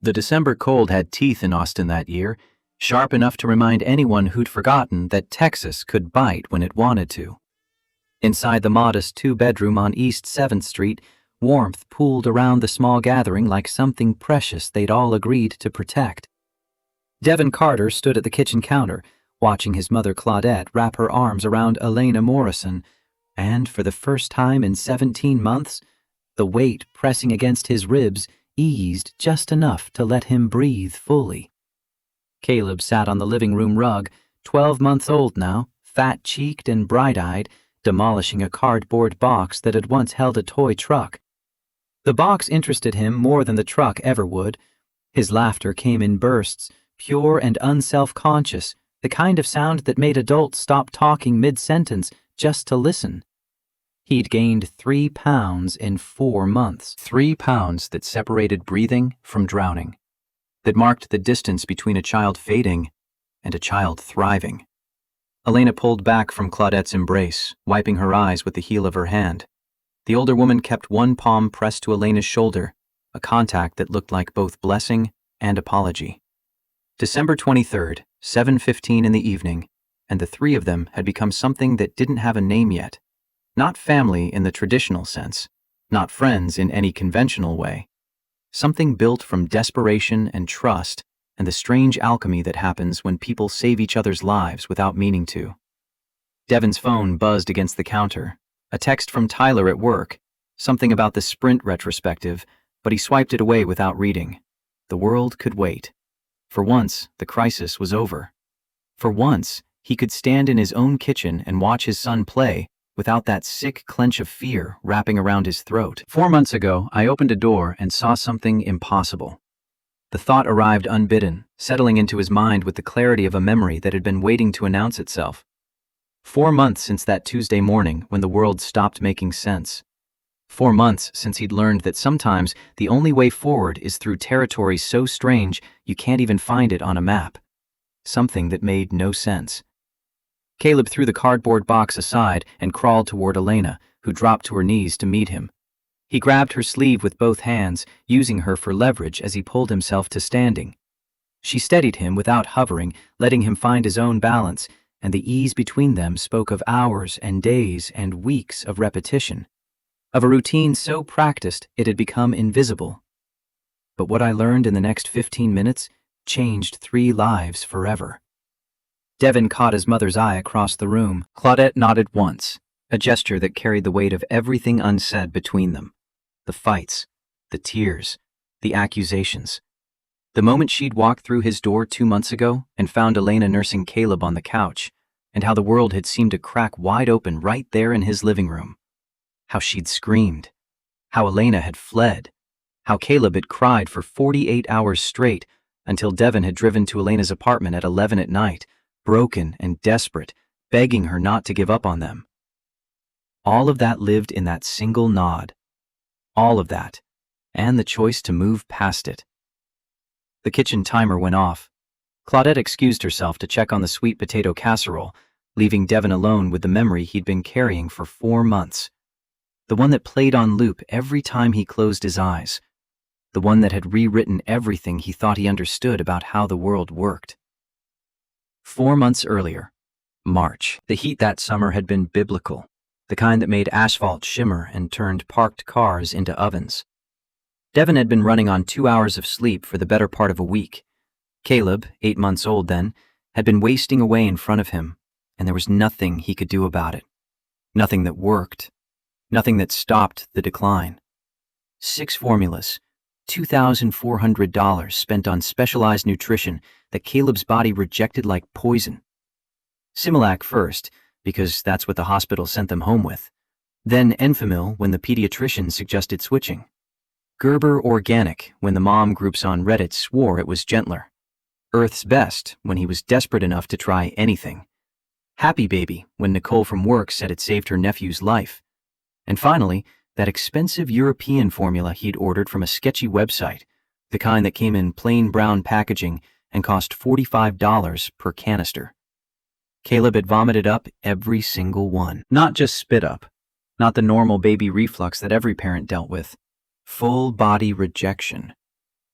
The December cold had teeth in Austin that year, sharp enough to remind anyone who'd forgotten that Texas could bite when it wanted to. Inside the modest two-bedroom on East 7th Street, warmth pooled around the small gathering like something precious they'd all agreed to protect. Devin Carter stood at the kitchen counter, watching his mother Claudette wrap her arms around Elena Morrison, and for the first time in 17 months, the weight pressing against his ribs eased just enough to let him breathe fully. Caleb sat on the living room rug, 12 months old now, fat-cheeked and bright-eyed, demolishing a cardboard box that had once held a toy truck. The box interested him more than the truck ever would. His laughter came in bursts, pure and unself-conscious, the kind of sound that made adults stop talking mid-sentence just to listen. He'd gained 3 pounds in 4 months. 3 pounds that separated breathing from drowning, that marked the distance between a child fading and a child thriving. Elena pulled back from Claudette's embrace, wiping her eyes with the heel of her hand. The older woman kept one palm pressed to Elena's shoulder, a contact that looked like both blessing and apology. December 23rd, 7:15 in the evening, and the three of them had become something that didn't have a name yet. Not family in the traditional sense, not friends in any conventional way. Something built from desperation and trust and the strange alchemy that happens when people save each other's lives without meaning to. Devin's phone buzzed against the counter. A text from Tyler at work, something about the Sprint retrospective, but he swiped it away without reading. The world could wait. For once, the crisis was over. For once, he could stand in his own kitchen and watch his son play without that sick clench of fear wrapping around his throat. 4 months ago, I opened a door and saw something impossible. The thought arrived unbidden, settling into his mind with the clarity of a memory that had been waiting to announce itself. 4 months since that Tuesday morning when the world stopped making sense. 4 months since he'd learned that sometimes the only way forward is through territory so strange you can't even find it on a map. Something that made no sense. Caleb threw the cardboard box aside and crawled toward Elena, who dropped to her knees to meet him. He grabbed her sleeve with both hands, using her for leverage as he pulled himself to standing. She steadied him without hovering, letting him find his own balance, and the ease between them spoke of hours and days and weeks of repetition, of a routine so practiced it had become invisible. But what I learned in the next 15 minutes changed 3 lives forever. Devin caught his mother's eye across the room. Claudette nodded once, a gesture that carried the weight of everything unsaid between them. The fights, the tears, the accusations. The moment she'd walked through his door 2 months ago and found Elena nursing Caleb on the couch, and how the world had seemed to crack wide open right there in his living room. How she'd screamed. How Elena had fled. How Caleb had cried for 48 hours straight until Devin had driven to Elena's apartment at 11 at night, broken and desperate, begging her not to give up on them. All of that lived in that single nod. All of that, and the choice to move past it. The kitchen timer went off. Claudette excused herself to check on the sweet potato casserole, leaving Devin alone with the memory he'd been carrying for 4 months. The one that played on loop every time he closed his eyes. The one that had rewritten everything he thought he understood about how the world worked. 4 months earlier, March. The heat that summer had been biblical, the kind that made asphalt shimmer and turned parked cars into ovens. Devin had been running on 2 hours of sleep for the better part of a week. Caleb, 8 months old then, had been wasting away in front of him, and there was nothing he could do about it. Nothing that worked. Nothing that stopped the decline. 6 formulas, $2,400 spent on specialized nutrition that Caleb's body rejected like poison. Similac first, because that's what the hospital sent them home with. Then Enfamil when the pediatrician suggested switching. Gerber Organic when the mom groups on Reddit swore it was gentler. Earth's Best when he was desperate enough to try anything. Happy Baby when Nicole from work said it saved her nephew's life. And finally, that expensive European formula he'd ordered from a sketchy website, the kind that came in plain brown packaging and cost $45 per canister. Caleb had vomited up every single one. Not just spit up, not the normal baby reflux that every parent dealt with. Full body rejection.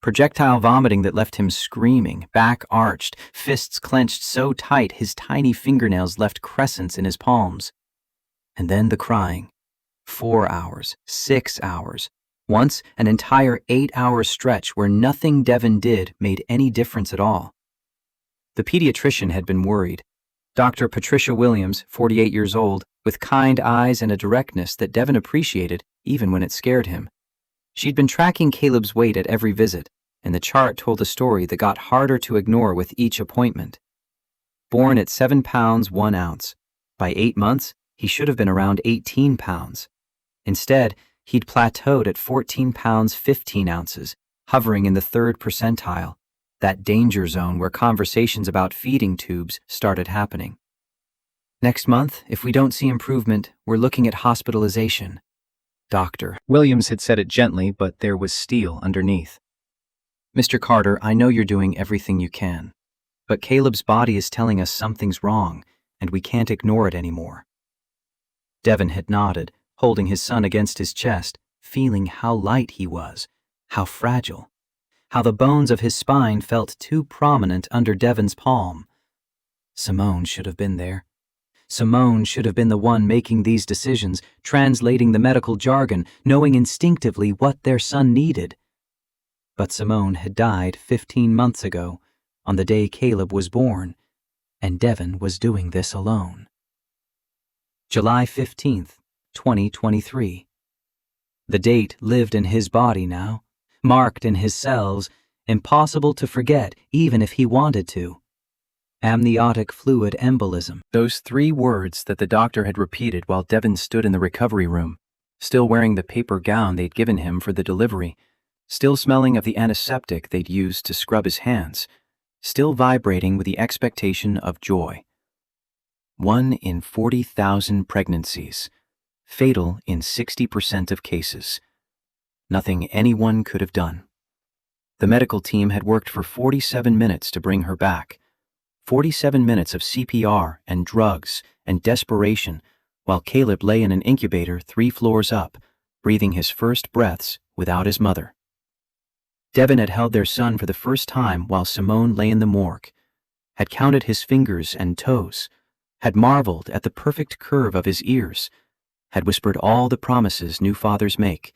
projectile vomiting that left him screaming, back arched, fists clenched so tight his tiny fingernails left crescents in his palms. And then the crying. 4 hours, 6 hours. Once, an entire 8-hour stretch where nothing Devon did made any difference at all. The pediatrician had been worried. Dr. Patricia Williams, 48 years old, with kind eyes and a directness that Devon appreciated even when it scared him. She'd been tracking Caleb's weight at every visit, and the chart told a story that got harder to ignore with each appointment. Born at 7 pounds 1 ounce. By 8 months, he should have been around 18 pounds. Instead, he'd plateaued at 14 pounds 15 ounces, hovering in the 3rd percentile, that danger zone where conversations about feeding tubes started happening. Next month, if we don't see improvement, we're looking at hospitalization. Doctor. Williams had said it gently, but there was steel underneath. Mr. Carter, I know you're doing everything you can, but Caleb's body is telling us something's wrong, and we can't ignore it anymore. Devon had nodded, holding his son against his chest, feeling how light he was, how fragile, how the bones of his spine felt too prominent under Devon's palm. Simone should have been there. Simone should have been the one making these decisions, translating the medical jargon, knowing instinctively what their son needed. But Simone had died 15 months ago, on the day Caleb was born, and Devon was doing this alone. July 15th, 2023. The date lived in his body now, marked in his cells, impossible to forget even if he wanted to. Amniotic fluid embolism. Those 3 words that the doctor had repeated while Devon stood in the recovery room, still wearing the paper gown they'd given him for the delivery, still smelling of the antiseptic they'd used to scrub his hands, still vibrating with the expectation of joy. 1 in 40,000 pregnancies, fatal in 60% of cases. Nothing anyone could have done. The medical team had worked for 47 minutes to bring her back. 47 minutes of CPR and drugs and desperation while Caleb lay in an incubator 3 floors up, breathing his first breaths without his mother. Devon had held their son for the first time while Simone lay in the morgue, had counted his fingers and toes, had marveled at the perfect curve of his ears, had whispered all the promises new fathers make,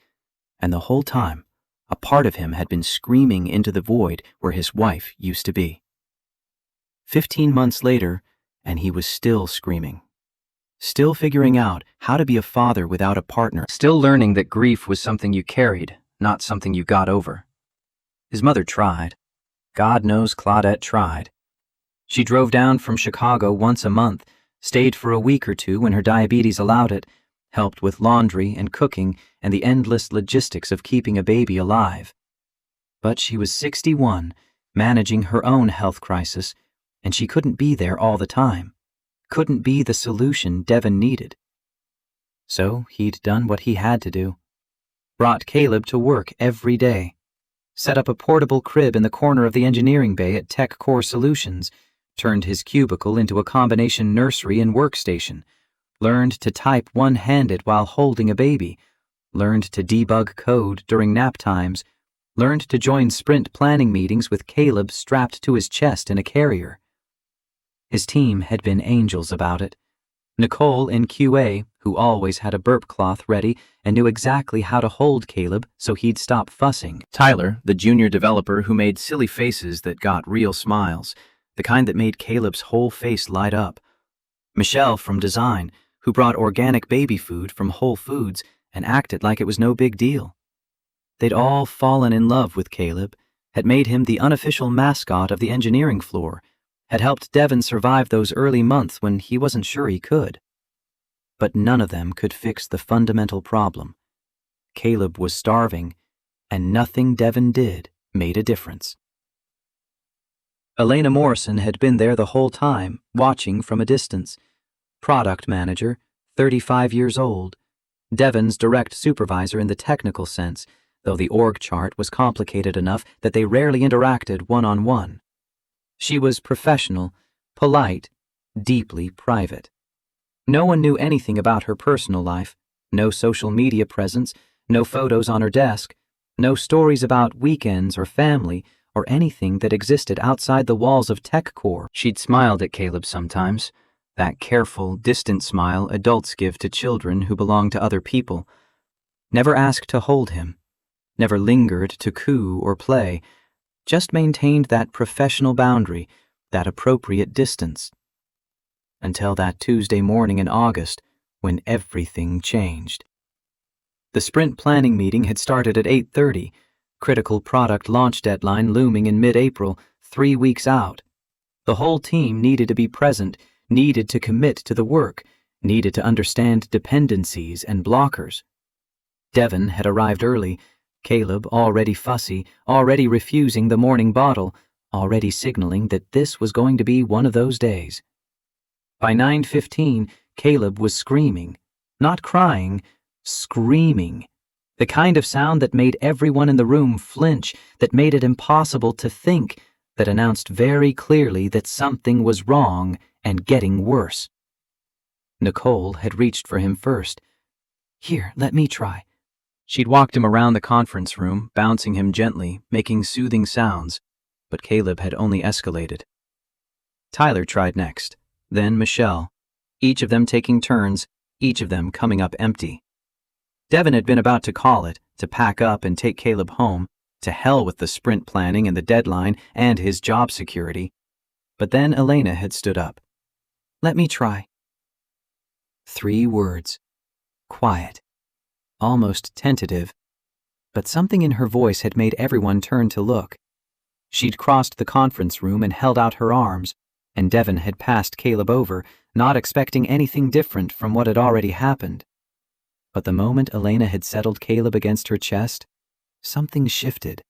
and the whole time, a part of him had been screaming into the void where his wife used to be. 15 months later, and he was still screaming. Still figuring out how to be a father without a partner. Still learning that grief was something you carried, not something you got over. His mother tried. God knows Claudette tried. She drove down from Chicago once a month, stayed for a week or 2 when her diabetes allowed it, helped with laundry and cooking and the endless logistics of keeping a baby alive. But she was 61, managing her own health crisis, and she couldn't be there all the time, couldn't be the solution Devon needed. So he'd done what he had to do. Brought Caleb to work every day, set up a portable crib in the corner of the engineering bay at Tech Core Solutions, turned his cubicle into a combination nursery and workstation, learned to type one-handed while holding a baby, learned to debug code during nap times, learned to join sprint planning meetings with Caleb strapped to his chest in a carrier. His team had been angels about it. Nicole in QA, who always had a burp cloth ready and knew exactly how to hold Caleb so he'd stop fussing. Tyler, the junior developer who made silly faces that got real smiles, the kind that made Caleb's whole face light up. Michelle from design, who brought organic baby food from Whole Foods and acted like it was no big deal. They'd all fallen in love with Caleb, had made him the unofficial mascot of the engineering floor, had helped Devon survive those early months when he wasn't sure he could. But none of them could fix the fundamental problem. Caleb was starving, and nothing Devon did made a difference. Elena Morrison had been there the whole time, watching from a distance. Product manager, 35 years old. Devon's direct supervisor in the technical sense, though the org chart was complicated enough that they rarely interacted one-on-one. She was professional, polite, deeply private. No one knew anything about her personal life, no social media presence, no photos on her desk, No stories about weekends or family or anything that existed outside the walls of TechCore. She'd smiled at Caleb sometimes, that careful, distant smile adults give to children who belong to other people. Never asked to hold him, never lingered to coo or play, just maintained that professional boundary, that appropriate distance. Until that Tuesday morning in August, when everything changed. The sprint planning meeting had started at 8:30, critical product launch deadline looming in mid-April, 3 weeks out. The whole team needed to be present, needed to commit to the work, needed to understand dependencies and blockers. Devon had arrived early, Caleb already fussy, already refusing the morning bottle, already signaling that this was going to be one of those days. By 9:15, Caleb was screaming, not crying, screaming. The kind of sound that made everyone in the room flinch, that made it impossible to think, that announced very clearly that something was wrong and getting worse. Nicole had reached for him first. "Here, let me try." She'd walked him around the conference room, bouncing him gently, making soothing sounds, but Caleb had only escalated. Tyler tried next, then Michelle, each of them taking turns, each of them coming up empty. Devon had been about to call it, to pack up and take Caleb home, to hell with the sprint planning and the deadline and his job security. But then Elena had stood up. "Let me try." 3 words. Quiet. Almost tentative. But something in her voice had made everyone turn to look. She'd crossed the conference room and held out her arms, and Devon had passed Caleb over, not expecting anything different from what had already happened. But the moment Elena had settled Caleb against her chest, something shifted.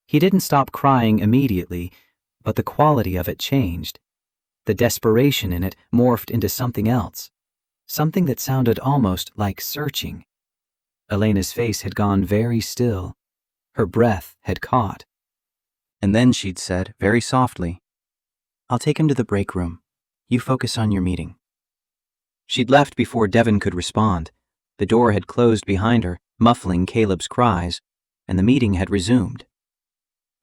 He didn't stop crying immediately, but the quality of it changed. The desperation in it morphed into something else, something that sounded almost like searching. Elena's face had gone very still. Her breath had caught. And then she'd said, very softly, "I'll take him to the break room. You focus on your meeting." She'd left before Devon could respond. The door had closed behind her, muffling Caleb's cries, and the meeting had resumed.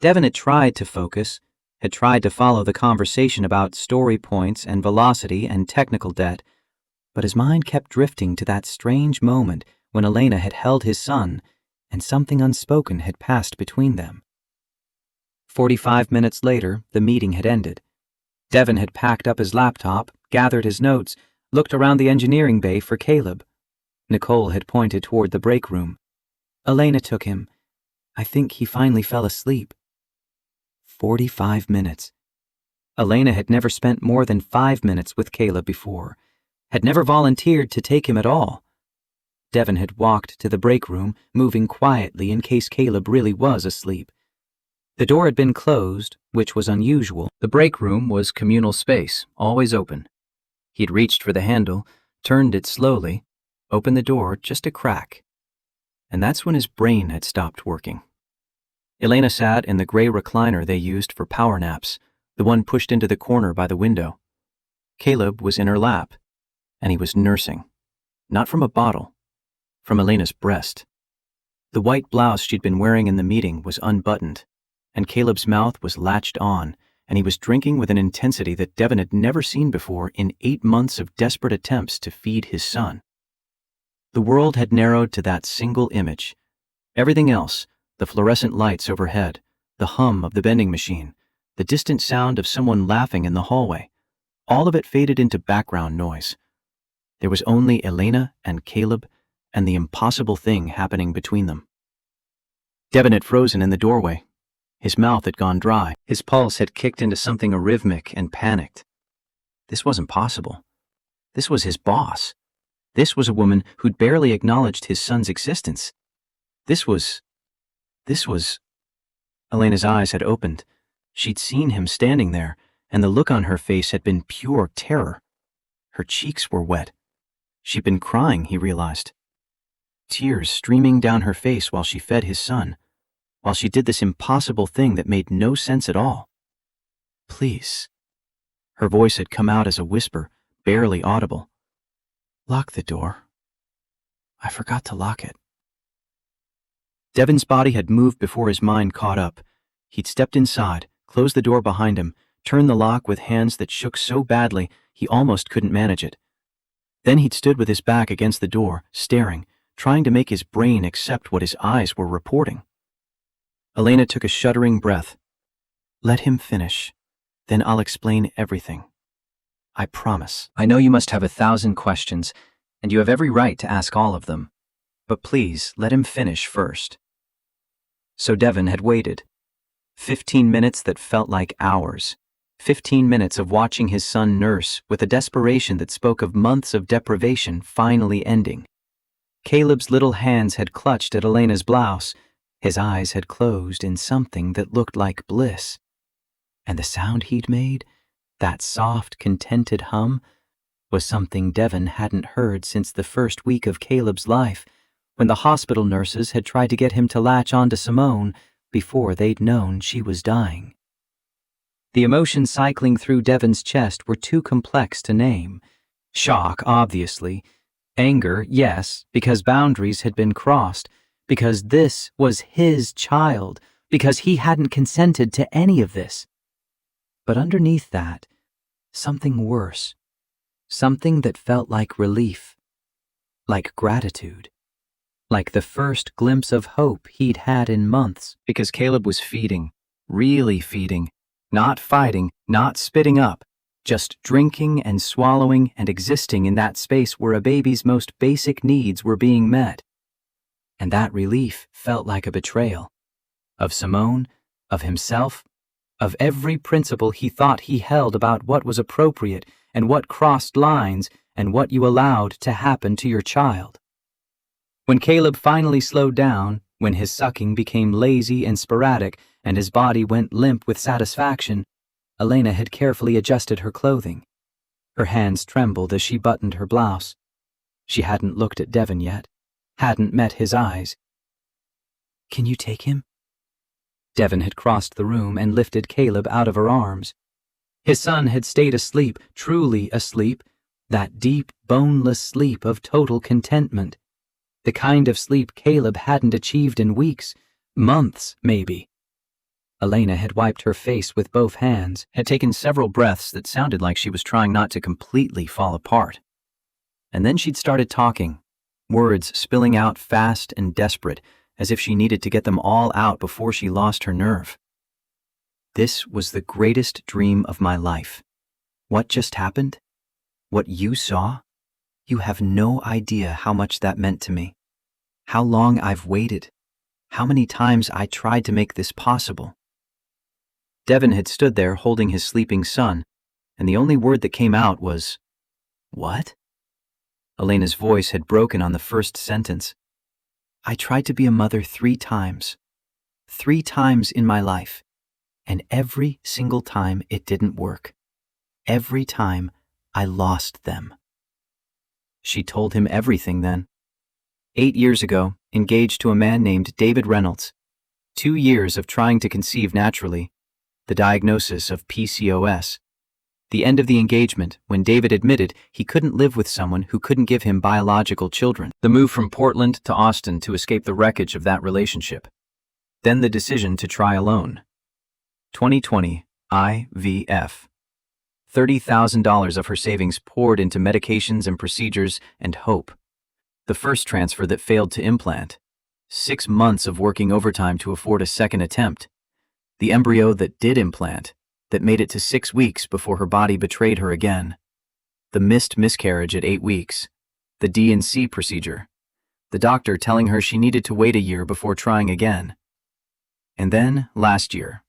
Devon had tried to focus, had tried to follow the conversation about story points and velocity and technical debt, but his mind kept drifting to that strange moment when Elena had held his son, and something unspoken had passed between them. 45 minutes later, the meeting had ended. Devon had packed up his laptop, gathered his notes, looked around the engineering bay for Caleb. Nicole had pointed toward the break room. "Elena took him. I think he finally fell asleep." 45 minutes. Elena had never spent more than 5 minutes with Caleb before, had never volunteered to take him at all. Devon had walked to the break room, moving quietly in case Caleb really was asleep. The door had been closed, which was unusual. The break room was communal space, always open. He'd reached for the handle, turned it slowly, opened the door just a crack. And that's when his brain had stopped working. Elena sat in the gray recliner they used for power naps, the one pushed into the corner by the window. Caleb was in her lap, and he was nursing. Not from a bottle, from Elena's breast. The white blouse she'd been wearing in the meeting was unbuttoned, and Caleb's mouth was latched on, and he was drinking with an intensity that Devon had never seen before in 8 months of desperate attempts to feed his son. The world had narrowed to that single image. Everything else, the fluorescent lights overhead, the hum of the vending machine, the distant sound of someone laughing in the hallway, all of it faded into background noise. There was only Elena and Caleb and the impossible thing happening between them. Devon had frozen in the doorway. His mouth had gone dry. His pulse had kicked into something arrhythmic and panicked. This wasn't possible. This was his boss. This was a woman who'd barely acknowledged his son's existence. This was... Elena's eyes had opened. She'd seen him standing there, and the look on her face had been pure terror. Her cheeks were wet. She'd been crying, he realized. Tears streaming down her face while she fed his son, while she did this impossible thing that made no sense at all. "Please." Her voice had come out as a whisper, barely audible. "Lock the door. I forgot to lock it." Devin's body had moved before his mind caught up. He'd stepped inside, closed the door behind him, turned the lock with hands that shook so badly he almost couldn't manage it. Then he'd stood with his back against the door, staring, trying to make his brain accept what his eyes were reporting. Elena took a shuddering breath. "Let him finish. Then I'll explain everything. I promise. I know you must have 1,000 questions, and you have every right to ask all of them. But please, let him finish first." So Devin had waited. 15 minutes that felt like hours. 15 minutes of watching his son nurse with a desperation that spoke of months of deprivation finally ending. Caleb's little hands had clutched at Elena's blouse. His eyes had closed in something that looked like bliss. And the sound he'd made, that soft, contented hum, was something Devin hadn't heard since the first week of Caleb's life, when the hospital nurses had tried to get him to latch on to Simone before they'd known she was dying. The emotions cycling through Devin's chest were too complex to name. Shock, obviously. Anger, yes, because boundaries had been crossed, because this was his child, because he hadn't consented to any of this. But underneath that, something worse. Something that felt like relief. Like gratitude. Like the first glimpse of hope he'd had in months, because Caleb was feeding, really feeding, not fighting, not spitting up, just drinking and swallowing and existing in that space where a baby's most basic needs were being met. And that relief felt like a betrayal. Of Simone, of himself, of every principle he thought he held about what was appropriate and what crossed lines and what you allowed to happen to your child. When Caleb finally slowed down, when his sucking became lazy and sporadic and his body went limp with satisfaction, Elena had carefully adjusted her clothing. Her hands trembled as she buttoned her blouse. She hadn't looked at Devin yet, hadn't met his eyes. "Can you take him?" Devin had crossed the room and lifted Caleb out of her arms. His son had stayed asleep, truly asleep, that deep, boneless sleep of total contentment. The kind of sleep Caleb hadn't achieved in weeks, months, maybe. Elena had wiped her face with both hands, had taken several breaths that sounded like she was trying not to completely fall apart. And then she'd started talking, words spilling out fast and desperate, as if she needed to get them all out before she lost her nerve. "This was the greatest dream of my life. What just happened? What you saw? You have no idea how much that meant to me. How long I've waited. How many times I tried to make this possible." Devin had stood there holding his sleeping son, and the only word that came out was, "What?" Elena's voice had broken on the first sentence. "I tried to be a mother 3 times. 3 times in my life. And every single time it didn't work. Every time I lost them." She told him everything then. 8 years ago, engaged to a man named David Reynolds. 2 years of trying to conceive naturally. The diagnosis of PCOS. The end of the engagement when David admitted he couldn't live with someone who couldn't give him biological children. The move from Portland to Austin to escape the wreckage of that relationship. Then the decision to try alone. 2020 IVF. $30,000 of her savings poured into medications and procedures and hope. The first transfer that failed to implant. 6 months of working overtime to afford a second attempt. The embryo that did implant, that made it to 6 weeks before her body betrayed her again. The missed miscarriage at 8 weeks. The D&C procedure. The doctor telling her she needed to wait a year before trying again. And then, last year,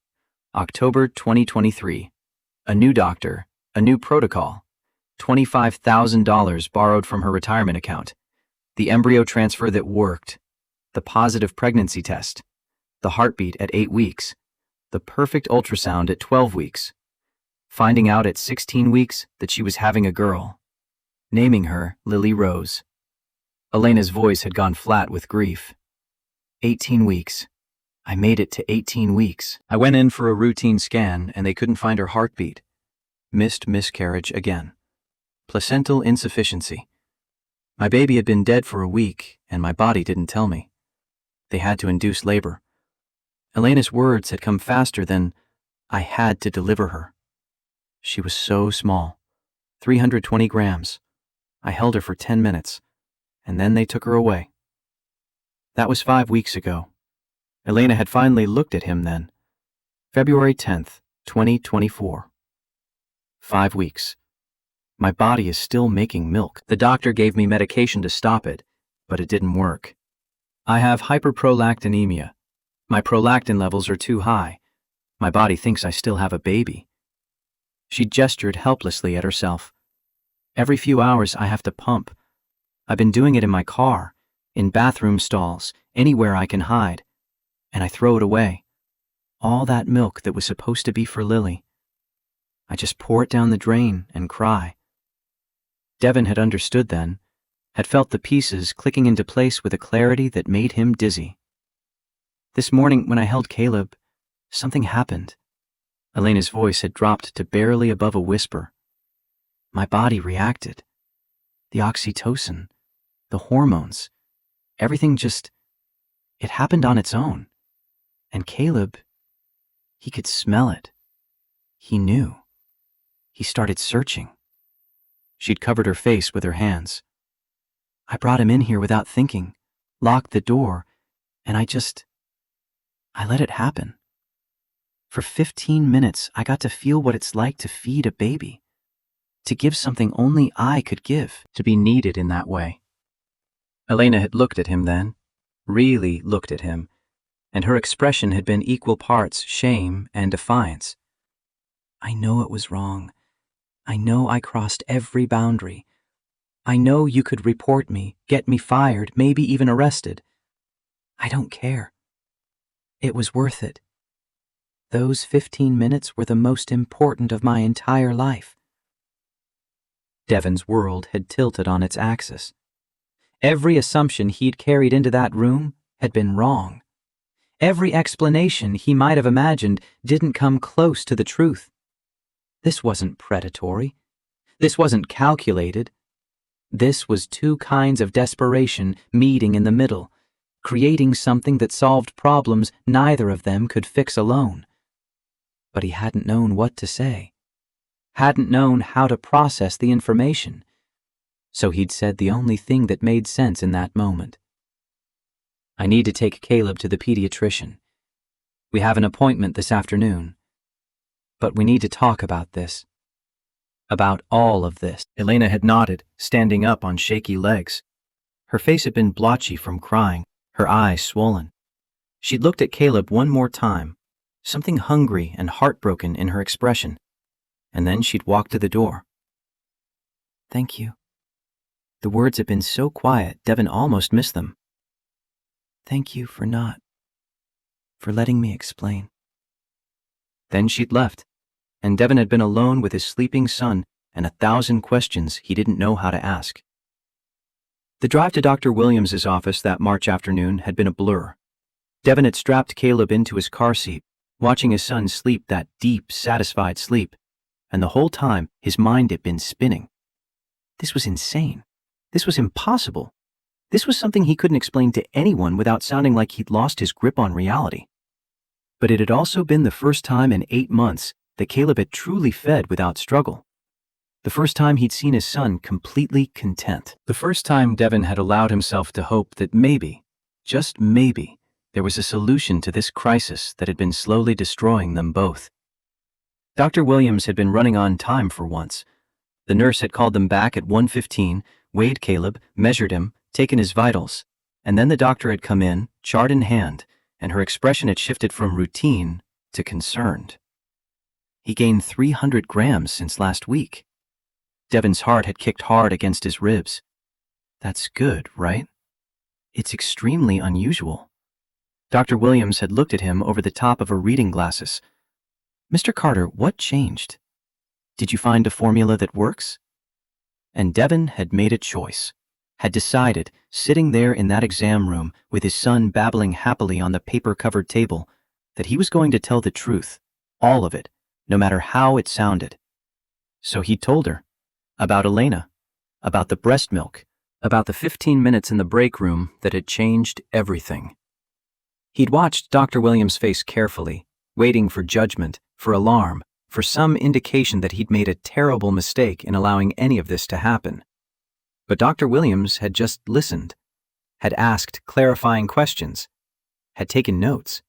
October 2023, a new doctor, a new protocol, $25,000 borrowed from her retirement account, the embryo transfer that worked, the positive pregnancy test, the heartbeat at 8 weeks, the perfect ultrasound at 12 weeks, finding out at 16 weeks that she was having a girl, naming her Lily Rose. Elena's voice had gone flat with grief. 18 weeks. I made it to 18 weeks. I went in for a routine scan and they couldn't find her heartbeat. Missed miscarriage again. Placental insufficiency. My baby had been dead for a week and my body didn't tell me. they had to induce labor. Elena's words had come faster than I had to deliver her. She was so small, 320 grams. I held her for 10 minutes, and then they took her away. That was 5 weeks ago. Elena had finally looked at him then. February 10th, 2024. 5 weeks. My body is still making milk. The doctor gave me medication to stop it, but it didn't work. I have hyperprolactinemia. My prolactin levels are too high. My body thinks I still have a baby. She gestured helplessly at herself. Every few hours I have to pump. I've been doing it in my car, in bathroom stalls, anywhere I can hide, and I throw it away. All that milk that was supposed to be for Lily. I just pour it down the drain and cry. Devin had understood then, had felt the pieces clicking into place with a clarity that made him dizzy. This morning when I held Caleb, something happened. Elena's voice had dropped to barely above a whisper. My body reacted. The oxytocin, the hormones, everything just, it happened on its own. And Caleb, he could smell it. He knew. He started searching. She'd covered her face with her hands. I brought him in here without thinking, locked the door, and I let it happen. For 15 minutes, I got to feel what it's like to feed a baby, to give something only I could give, to be needed in that way. Elena had looked at him then, really looked at him, and her expression had been equal parts shame and defiance. I know it was wrong. I know I crossed every boundary. I know you could report me, get me fired, maybe even arrested. I don't care. It was worth it. Those 15 minutes were the most important of my entire life. Devin's world had tilted on its axis. Every assumption he'd carried into that room had been wrong. Every explanation he might have imagined didn't come close to the truth. This wasn't predatory. This wasn't calculated. This was two kinds of desperation meeting in the middle, creating something that solved problems neither of them could fix alone. But he hadn't known what to say, hadn't known how to process the information, so he'd said the only thing that made sense in that moment. I need to take Caleb to the pediatrician. We have an appointment this afternoon. But we need to talk about this. About all of this. Elena had nodded, standing up on shaky legs. Her face had been blotchy from crying, her eyes swollen. She'd looked at Caleb one more time, something hungry and heartbroken in her expression, and then she'd walked to the door. Thank you. The words had been so quiet, Devin almost missed them. Thank you for letting me explain. Then she'd left, and Devin had been alone with his sleeping son and 1,000 questions he didn't know how to ask. The drive to Dr. Williams's office that March afternoon had been a blur. Devin had strapped Caleb into his car seat, watching his son sleep that deep, satisfied sleep, and the whole time his mind had been spinning. This was insane. This was impossible. This was something he couldn't explain to anyone without sounding like he'd lost his grip on reality. But it had also been the first time in 8 months that Caleb had truly fed without struggle. The first time he'd seen his son completely content. The first time Devin had allowed himself to hope that maybe, just maybe, there was a solution to this crisis that had been slowly destroying them both. Dr. Williams had been running on time for once. The nurse had called them back at 1:15, weighed Caleb, measured him, taken his vitals, and then the doctor had come in, chart in hand, and her expression had shifted from routine to concerned. He gained 300 grams since last week. Devin's heart had kicked hard against his ribs. That's good, right? It's extremely unusual. Dr. Williams had looked at him over the top of her reading glasses. Mr. Carter, what changed? Did you find a formula that works? And Devin had made a choice, had decided, sitting there in that exam room with his son babbling happily on the paper-covered table, that he was going to tell the truth, all of it, no matter how it sounded. So he told her about Elena, about the breast milk, about the 15 minutes in the break room that had changed everything. He'd watched Dr. Williams' face carefully, waiting for judgment, for alarm, for some indication that he'd made a terrible mistake in allowing any of this to happen. But Dr. Williams had just listened, had asked clarifying questions, had taken notes.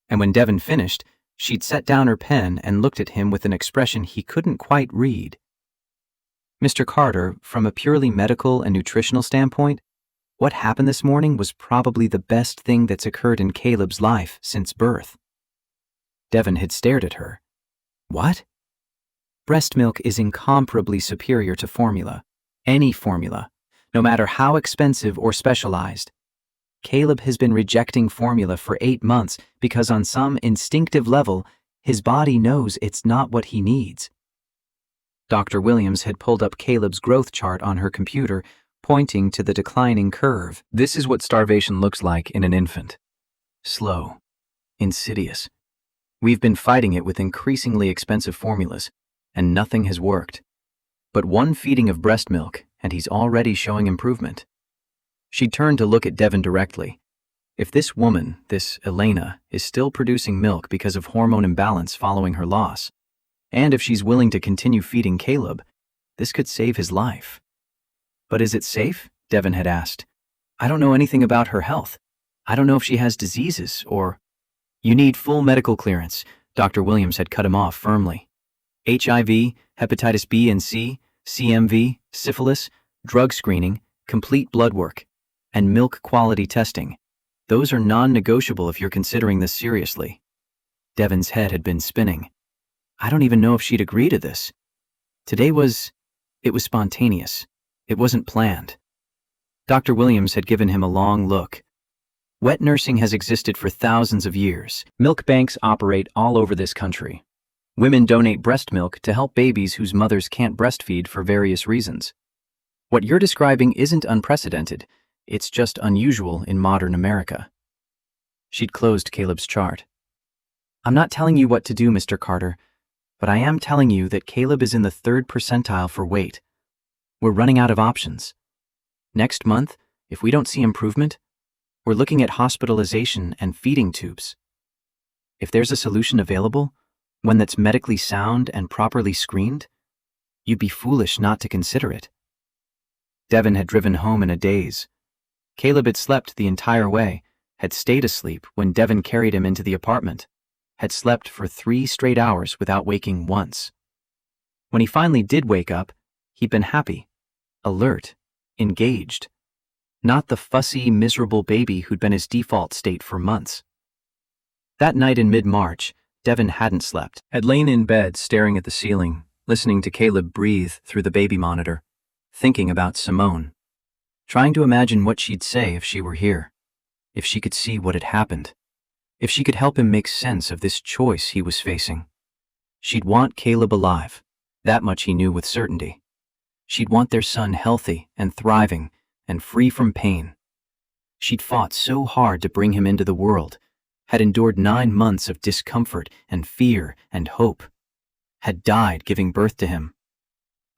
And when Devon finished, she'd set down her pen and looked at him with an expression he couldn't quite read. Mr. Carter, from a purely medical and nutritional standpoint, what happened this morning was probably the best thing that's occurred in Caleb's life since birth. Devon had stared at her. What? Breast milk is incomparably superior to formula. Any formula, no matter how expensive or specialized. Caleb has been rejecting formula for 8 months because on some instinctive level, his body knows it's not what he needs. Dr. Williams had pulled up Caleb's growth chart on her computer, pointing to the declining curve. This is what starvation looks like in an infant. Slow. Insidious. We've been fighting it with increasingly expensive formulas, and nothing has worked. But one feeding of breast milk, and he's already showing improvement. She turned to look at Devon directly. If this woman, this Elena, is still producing milk because of hormone imbalance following her loss, and if she's willing to continue feeding Caleb, this could save his life. But is it safe? Devon had asked. I don't know anything about her health. I don't know if she has diseases or... You need full medical clearance, Dr. Williams had cut him off firmly. HIV, hepatitis B and C, CMV, syphilis, drug screening, complete blood work, and milk quality testing. Those are non-negotiable if you're considering this seriously. Devon's head had been spinning. I don't even know if she'd agree to this. It was spontaneous. It wasn't planned. Dr. Williams had given him a long look. Wet nursing has existed for thousands of years. Milk banks operate all over this country. Women donate breast milk to help babies whose mothers can't breastfeed for various reasons. What you're describing isn't unprecedented. It's just unusual in modern America. She'd closed Caleb's chart. I'm not telling you what to do, Mr. Carter, but I am telling you that Caleb is in the 3rd percentile for weight. We're running out of options. Next month, if we don't see improvement, we're looking at hospitalization and feeding tubes. If there's a solution available, one that's medically sound and properly screened, you'd be foolish not to consider it. Devon had driven home in a daze. Caleb had slept the entire way, had stayed asleep when Devon carried him into the apartment, had slept for 3 straight hours without waking once. When he finally did wake up, he'd been happy, alert, engaged. Not the fussy, miserable baby who'd been his default state for months. That night in mid-March, Devon hadn't slept, had lain in bed staring at the ceiling, listening to Caleb breathe through the baby monitor, thinking about Simone, trying to imagine what she'd say if she were here, if she could see what had happened, if she could help him make sense of this choice he was facing. She'd want Caleb alive, that much he knew with certainty. She'd want their son healthy and thriving and free from pain. She'd fought so hard to bring him into the world, had endured 9 months of discomfort and fear and hope, had died giving birth to him.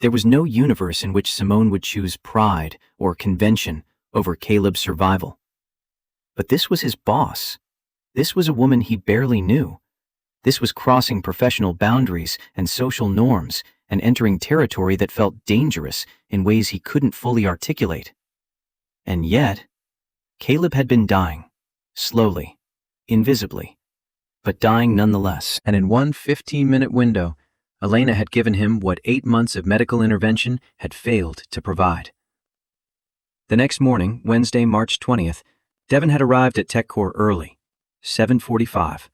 There was no universe in which Simone would choose pride or convention over Caleb's survival. But this was his boss. This was a woman he barely knew. This was crossing professional boundaries and social norms and entering territory that felt dangerous in ways he couldn't fully articulate. And yet, Caleb had been dying, slowly, invisibly, but dying nonetheless. And in one 15-minute window, Elena had given him what 8 months of medical intervention had failed to provide. The next morning, Wednesday, March 20th, Devon had arrived at TechCore early, 7:45.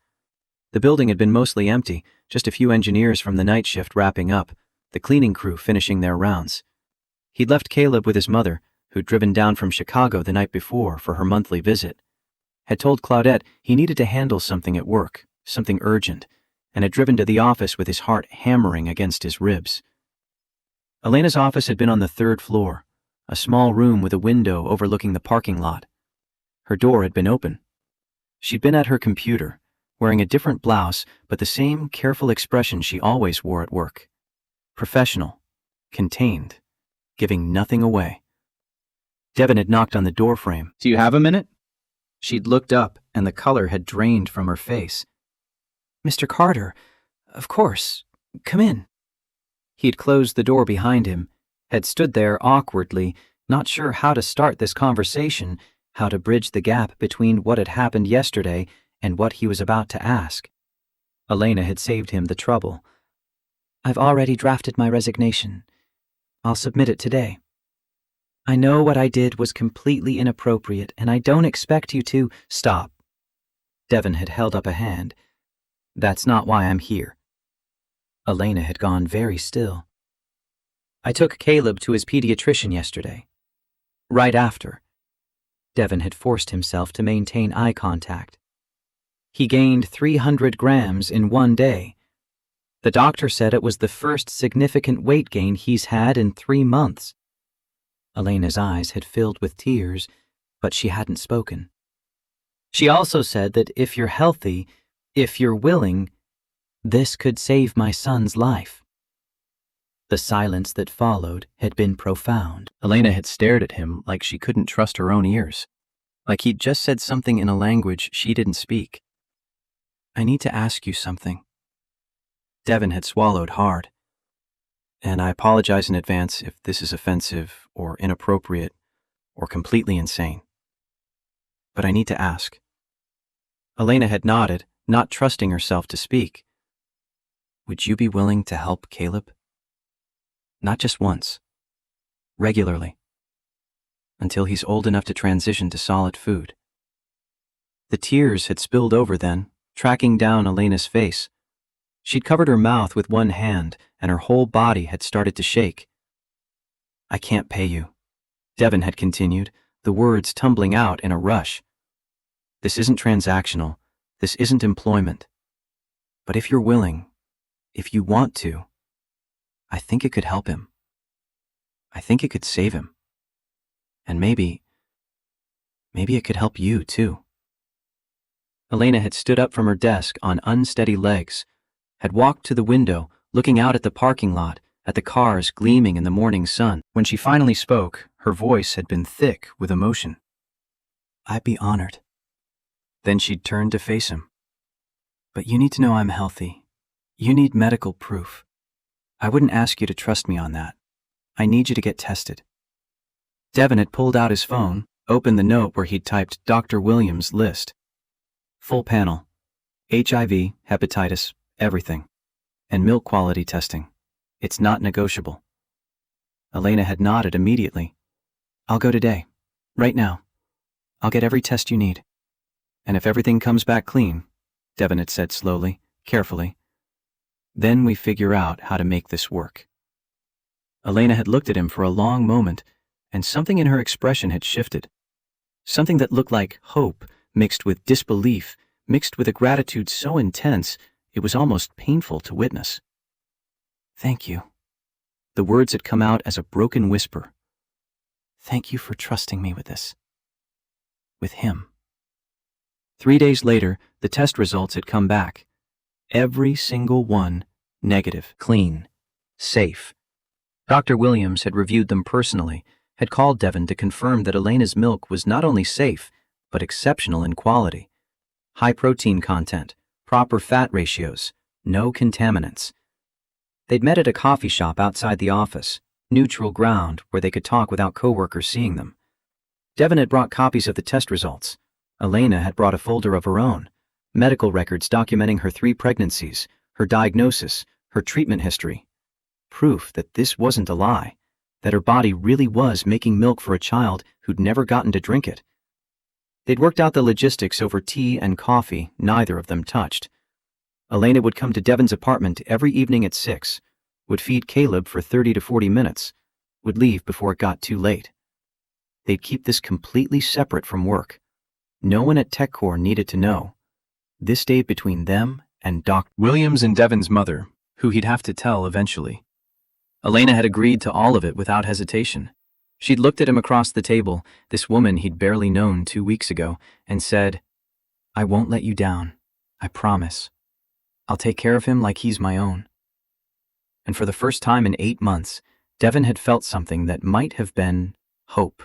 The building had been mostly empty, just a few engineers from the night shift wrapping up, the cleaning crew finishing their rounds. He'd left Caleb with his mother, who'd driven down from Chicago the night before for her monthly visit, had told Claudette he needed to handle something at work, something urgent, and had driven to the office with his heart hammering against his ribs. Elena's office had been on the 3rd floor, a small room with a window overlooking the parking lot. Her door had been open. She'd been at her computer, wearing a different blouse but the same careful expression she always wore at work. Professional, contained, giving nothing away. Devon had knocked on the doorframe. Do you have a minute? She'd looked up, and the color had drained from her face. "Mr. Carter, of course. Come in." He'd closed the door behind him, had stood there awkwardly, not sure how to start this conversation, how to bridge the gap between what had happened yesterday and what he was about to ask. Elena had saved him the trouble. "I've already drafted my resignation. I'll submit it today. I know what I did was completely inappropriate, and I don't expect you to—" "Stop." Devon had held up a hand. "That's not why I'm here." Elena had gone very still. "I took Caleb to his pediatrician yesterday. Right after." Devon had forced himself to maintain eye contact. "He gained 300 grams in one day. The doctor said it was the first significant weight gain he's had in 3 months. Elena's eyes had filled with tears, but she hadn't spoken. "She also said that if you're healthy, if you're willing, this could save my son's life." The silence that followed had been profound. Elena had stared at him like she couldn't trust her own ears, like he'd just said something in a language she didn't speak. "I need to ask you something." Devon had swallowed hard. "And I apologize in advance if this is offensive or inappropriate or completely insane. But I need to ask." Elena had nodded, not trusting herself to speak. "Would you be willing to help Caleb? Not just once. Regularly. Until he's old enough to transition to solid food." The tears had spilled over then, tracking down Elena's face. She'd covered her mouth with one hand, and her whole body had started to shake. "I can't pay you," Devon had continued, the words tumbling out in a rush. "This isn't transactional. This isn't employment. But if you're willing, if you want to, I think it could help him. I think it could save him. And maybe it could help you, too." Elena had stood up from her desk on unsteady legs, had walked to the window, looking out at the parking lot, at the cars gleaming in the morning sun. When she finally spoke, her voice had been thick with emotion. "I'd be honored." Then she'd turned to face him. "But you need to know I'm healthy. You need medical proof. I wouldn't ask you to trust me on that. I need you to get tested." Devon had pulled out his phone, opened the note where he'd typed Dr. Williams' list. Full panel. HIV, hepatitis, everything. And milk quality testing. It's not negotiable. Elena had nodded immediately. "I'll go today. Right now. I'll get every test you need. And if everything comes back clean," Devon had said slowly, carefully, "then we figure out how to make this work." Elena had looked at him for a long moment, and something in her expression had shifted. Something that looked like hope, mixed with disbelief, mixed with a gratitude so intense it was almost painful to witness. "Thank you." The words had come out as a broken whisper. "Thank you for trusting me with this. With him." 3 days later, the test results had come back. Every single one negative, clean, safe. Dr. Williams had reviewed them personally, had called Devon to confirm that Elena's milk was not only safe, but exceptional in quality. High protein content, proper fat ratios, no contaminants. They'd met at a coffee shop outside the office, neutral ground where they could talk without coworkers seeing them. Devon had brought copies of the test results. Elena had brought a folder of her own, medical records documenting her 3 pregnancies, her diagnosis, her treatment history. Proof that this wasn't a lie, that her body really was making milk for a child who'd never gotten to drink it. They'd worked out the logistics over tea and coffee neither of them touched. Elena would come to Devon's apartment every evening at 6, would feed Caleb for 30 to 40 minutes, would leave before it got too late. They'd keep this completely separate from work. No one at TechCore needed to know. This stayed between them and Dr. Williams and Devon's mother, who he'd have to tell eventually. Elena had agreed to all of it without hesitation. She'd looked at him across the table, this woman he'd barely known 2 weeks ago, and said, "I won't let you down. I promise. I'll take care of him like he's my own." And for the first time in 8 months, Devon had felt something that might have been hope.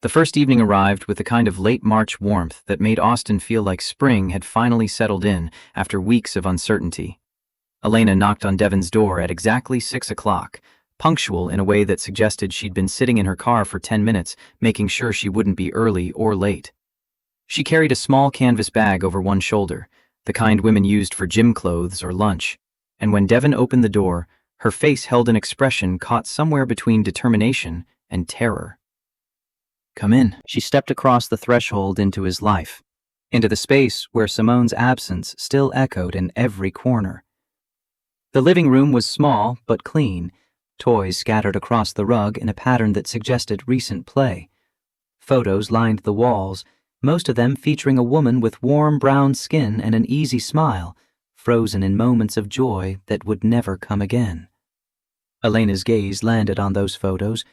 The first evening arrived with the kind of late March warmth that made Austin feel like spring had finally settled in after weeks of uncertainty. Elena knocked on Devon's door at exactly 6 o'clock, punctual in a way that suggested she'd been sitting in her car for 10 minutes, making sure she wouldn't be early or late. She carried a small canvas bag over one shoulder, the kind women used for gym clothes or lunch, and when Devon opened the door, her face held an expression caught somewhere between determination and terror. "Come in." She stepped across the threshold into his life, into the space where Simone's absence still echoed in every corner. The living room was small but clean, toys scattered across the rug in a pattern that suggested recent play. Photos lined the walls, most of them featuring a woman with warm brown skin and an easy smile, frozen in moments of joy that would never come again. Elena's gaze landed on those photos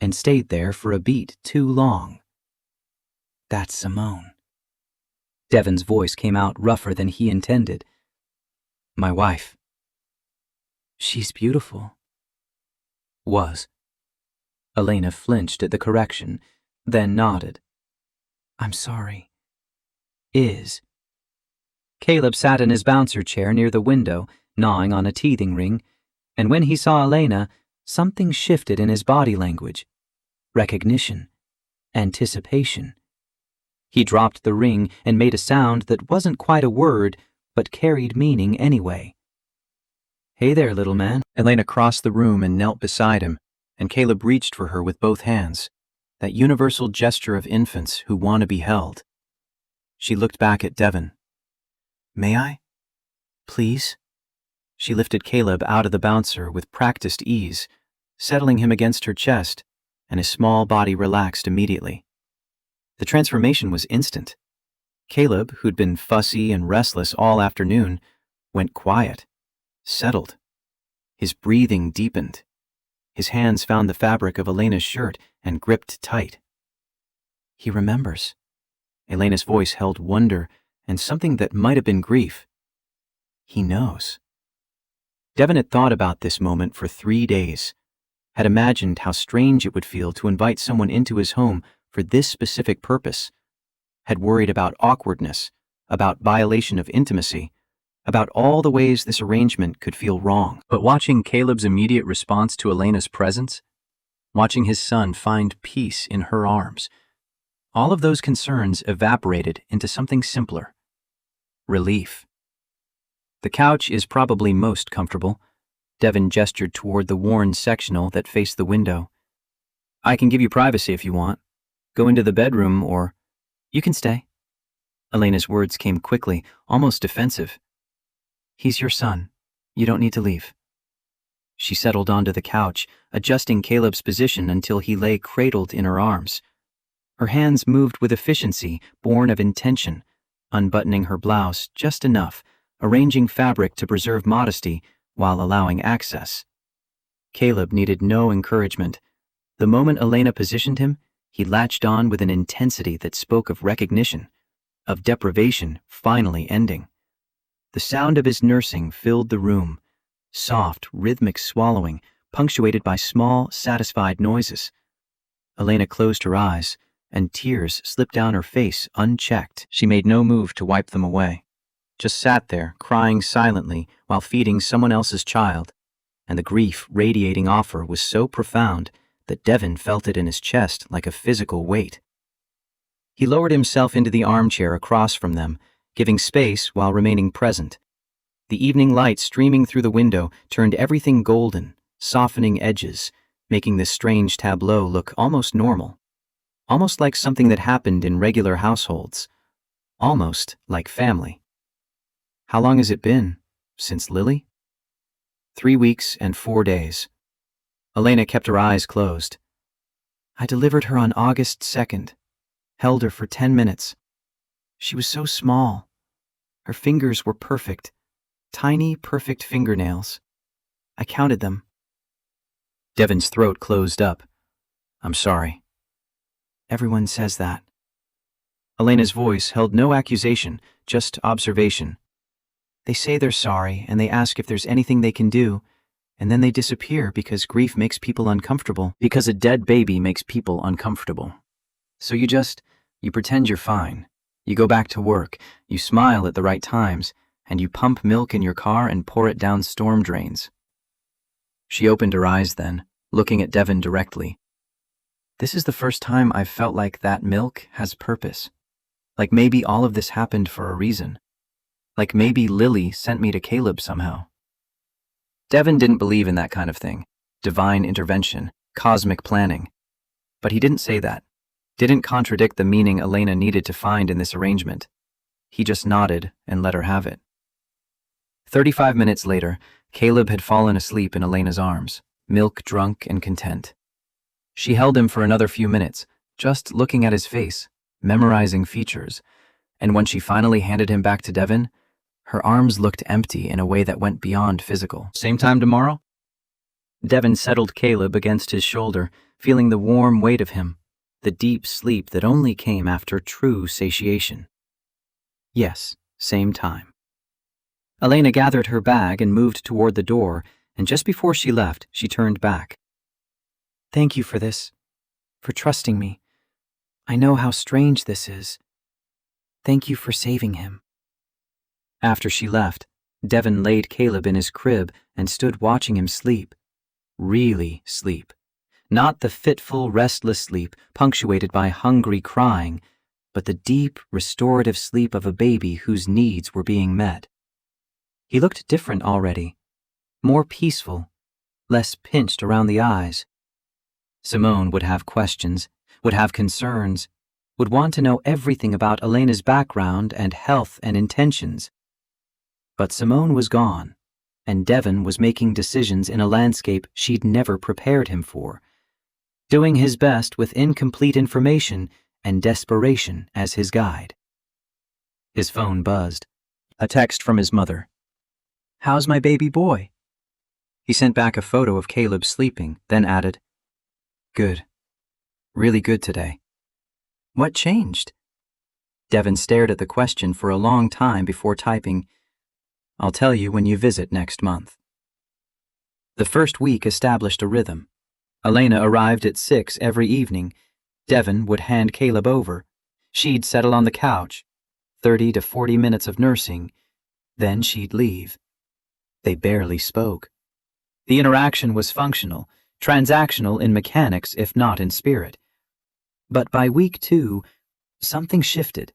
and stayed there for a beat too long. "That's Simone." Devon's voice came out rougher than he intended. "My wife." "She's beautiful." "Was." Elena flinched at the correction, then nodded. "I'm sorry." "Is." Caleb sat in his bouncer chair near the window, gnawing on a teething ring, and when he saw Elena, something shifted in his body language. Recognition. Anticipation. He dropped the ring and made a sound that wasn't quite a word, but carried meaning anyway. "Hey there, little man." Elena crossed the room and knelt beside him, and Caleb reached for her with both hands, that universal gesture of infants who want to be held. She looked back at Devon. "May I? Please?" She lifted Caleb out of the bouncer with practiced ease, settling him against her chest, and his small body relaxed immediately. The transformation was instant. Caleb, who'd been fussy and restless all afternoon, went quiet, settled. His breathing deepened. His hands found the fabric of Elena's shirt and gripped tight. "He remembers." Elena's voice held wonder and something that might have been grief. "He knows." Devon had thought about this moment for 3 days, had imagined how strange it would feel to invite someone into his home for this specific purpose, had worried about awkwardness, about violation of intimacy, about all the ways this arrangement could feel wrong. But watching Caleb's immediate response to Elena's presence, watching his son find peace in her arms, all of those concerns evaporated into something simpler. Relief. "The couch is probably most comfortable." Devon gestured toward the worn sectional that faced the window. "I can give you privacy if you want. Go into the bedroom or—" "You can stay." Elena's words came quickly, almost defensive. "He's your son. You don't need to leave." She settled onto the couch, adjusting Caleb's position until he lay cradled in her arms. Her hands moved with efficiency, born of intention, unbuttoning her blouse just enough, arranging fabric to preserve modesty while allowing access. Caleb needed no encouragement. The moment Elena positioned him, he latched on with an intensity that spoke of recognition, of deprivation finally ending. The sound of his nursing filled the room, soft, rhythmic swallowing, punctuated by small, satisfied noises. Elena closed her eyes, and tears slipped down her face unchecked. She made no move to wipe them away, just sat there, crying silently while feeding someone else's child, and the grief radiating off her was so profound that Devon felt it in his chest like a physical weight. He lowered himself into the armchair across from them, giving space while remaining present. The evening light streaming through the window turned everything golden, softening edges, making this strange tableau look almost normal. Almost like something that happened in regular households. Almost like family. "How long has it been? Since Lily?" 3 weeks and 4 days. Elena kept her eyes closed. "I delivered her on August 2nd. Held her for 10 minutes. She was so small. Her fingers were perfect. Tiny, perfect fingernails. I counted them." Devon's throat closed up. "I'm sorry." "Everyone says that." Elena's voice held no accusation, just observation. "They say they're sorry, and they ask if there's anything they can do, and then they disappear because grief makes people uncomfortable, because a dead baby makes people uncomfortable." So you pretend you're fine. You go back to work, you smile at the right times, and you pump milk in your car and pour it down storm drains. She opened her eyes then, looking at Devon directly. This is the first time I've felt like that milk has purpose. Like maybe all of this happened for a reason. Like maybe Lily sent me to Caleb somehow. Devon didn't believe in that kind of thing. Divine intervention, cosmic planning. But he didn't say that. Didn't contradict the meaning Elena needed to find in this arrangement. He just nodded and let her have it. 35 minutes later, Caleb had fallen asleep in Elena's arms, milk drunk and content. She held him for another few minutes, just looking at his face, memorizing features, and when she finally handed him back to Devon, her arms looked empty in a way that went beyond physical. Same time tomorrow? Devon settled Caleb against his shoulder, feeling the warm weight of him, the deep sleep that only came after true satiation. Yes, same time. Elena gathered her bag and moved toward the door, and just before she left, she turned back. Thank you for this, for trusting me. I know how strange this is. Thank you for saving him. After she left, Devon laid Caleb in his crib and stood watching him sleep. Really sleep. Not the fitful, restless sleep punctuated by hungry crying, but the deep, restorative sleep of a baby whose needs were being met. He looked different already, more peaceful, less pinched around the eyes. Simone would have questions, would have concerns, would want to know everything about Elena's background and health and intentions. But Simone was gone, and Devon was making decisions in a landscape she'd never prepared him for, doing his best with incomplete information and desperation as his guide. His phone buzzed. A text from his mother. "How's my baby boy?" He sent back a photo of Caleb sleeping, then added, "Good. Really good today." What changed? Devon stared at the question for a long time before typing, "I'll tell you when you visit next month." The first week established a rhythm. Elena arrived at 6 every evening. Devon would hand Caleb over. She'd settle on the couch. 30 to 40 minutes of nursing. Then she'd leave. They barely spoke. The interaction was functional, transactional in mechanics if not in spirit. But by week 2, something shifted.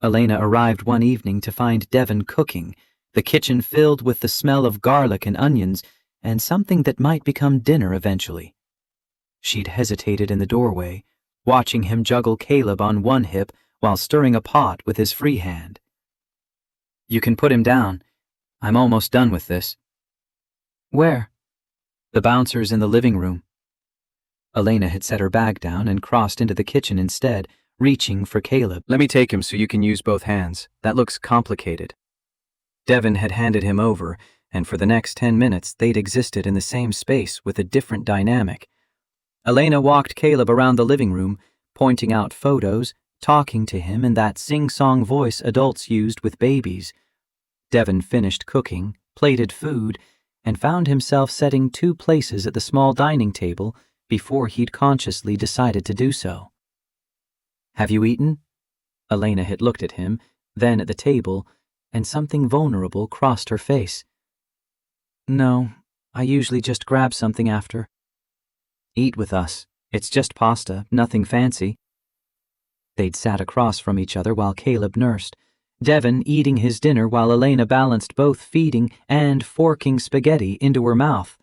Elena arrived one evening to find Devon cooking, the kitchen filled with the smell of garlic and onions, and something that might become dinner eventually. She'd hesitated in the doorway, watching him juggle Caleb on one hip while stirring a pot with his free hand. "You can put him down. I'm almost done with this." "Where?" "The bouncer's in the living room." Elena had set her bag down and crossed into the kitchen instead, reaching for Caleb. "Let me take him so you can use both hands. That looks complicated." Devon had handed him over, and for the next 10 minutes they'd existed in the same space with a different dynamic. Elena walked Caleb around the living room, pointing out photos, talking to him in that sing-song voice adults used with babies. Devon finished cooking, plated food, and found himself setting 2 places at the small dining table before he'd consciously decided to do so. "Have you eaten?" Elena had looked at him, then at the table, and something vulnerable crossed her face. "No, I usually just grab something after." "Eat with us. It's just pasta, nothing fancy." They'd sat across from each other while Caleb nursed, Devon eating his dinner while Elena balanced both feeding and forking spaghetti into her mouth.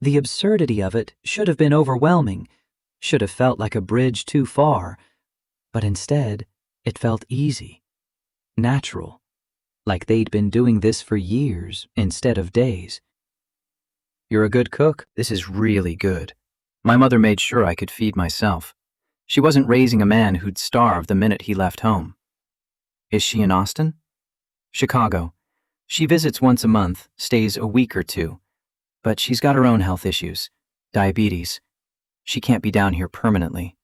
The absurdity of it should have been overwhelming, should have felt like a bridge too far, but instead it felt easy, natural, like they'd been doing this for years instead of days. "You're a good cook. This is really good. My mother made sure I could feed myself. She wasn't raising a man who'd starve the minute he left home." "Is she in Austin?" "Chicago. She visits once a month, stays a week or 2. But she's got her own health issues. Diabetes. She can't be down here permanently."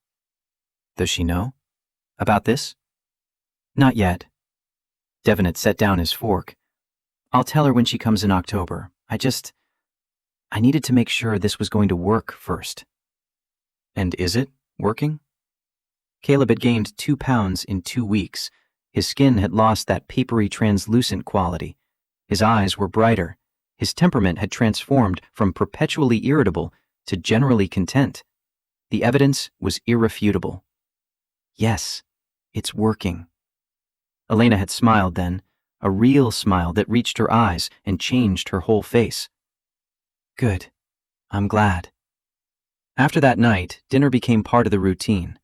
"Does she know about this?" "Not yet." Devon had set down his fork. "I'll tell her when she comes in October. I needed to make sure this was going to work first." "And is it working?" Caleb had gained 2 pounds in 2 weeks. His skin had lost that papery translucent quality. His eyes were brighter. His temperament had transformed from perpetually irritable to generally content. The evidence was irrefutable. Yes, it's working. Elena had smiled then, a real smile that reached her eyes and changed her whole face. Good. I'm glad. After that night, dinner became part of the routine.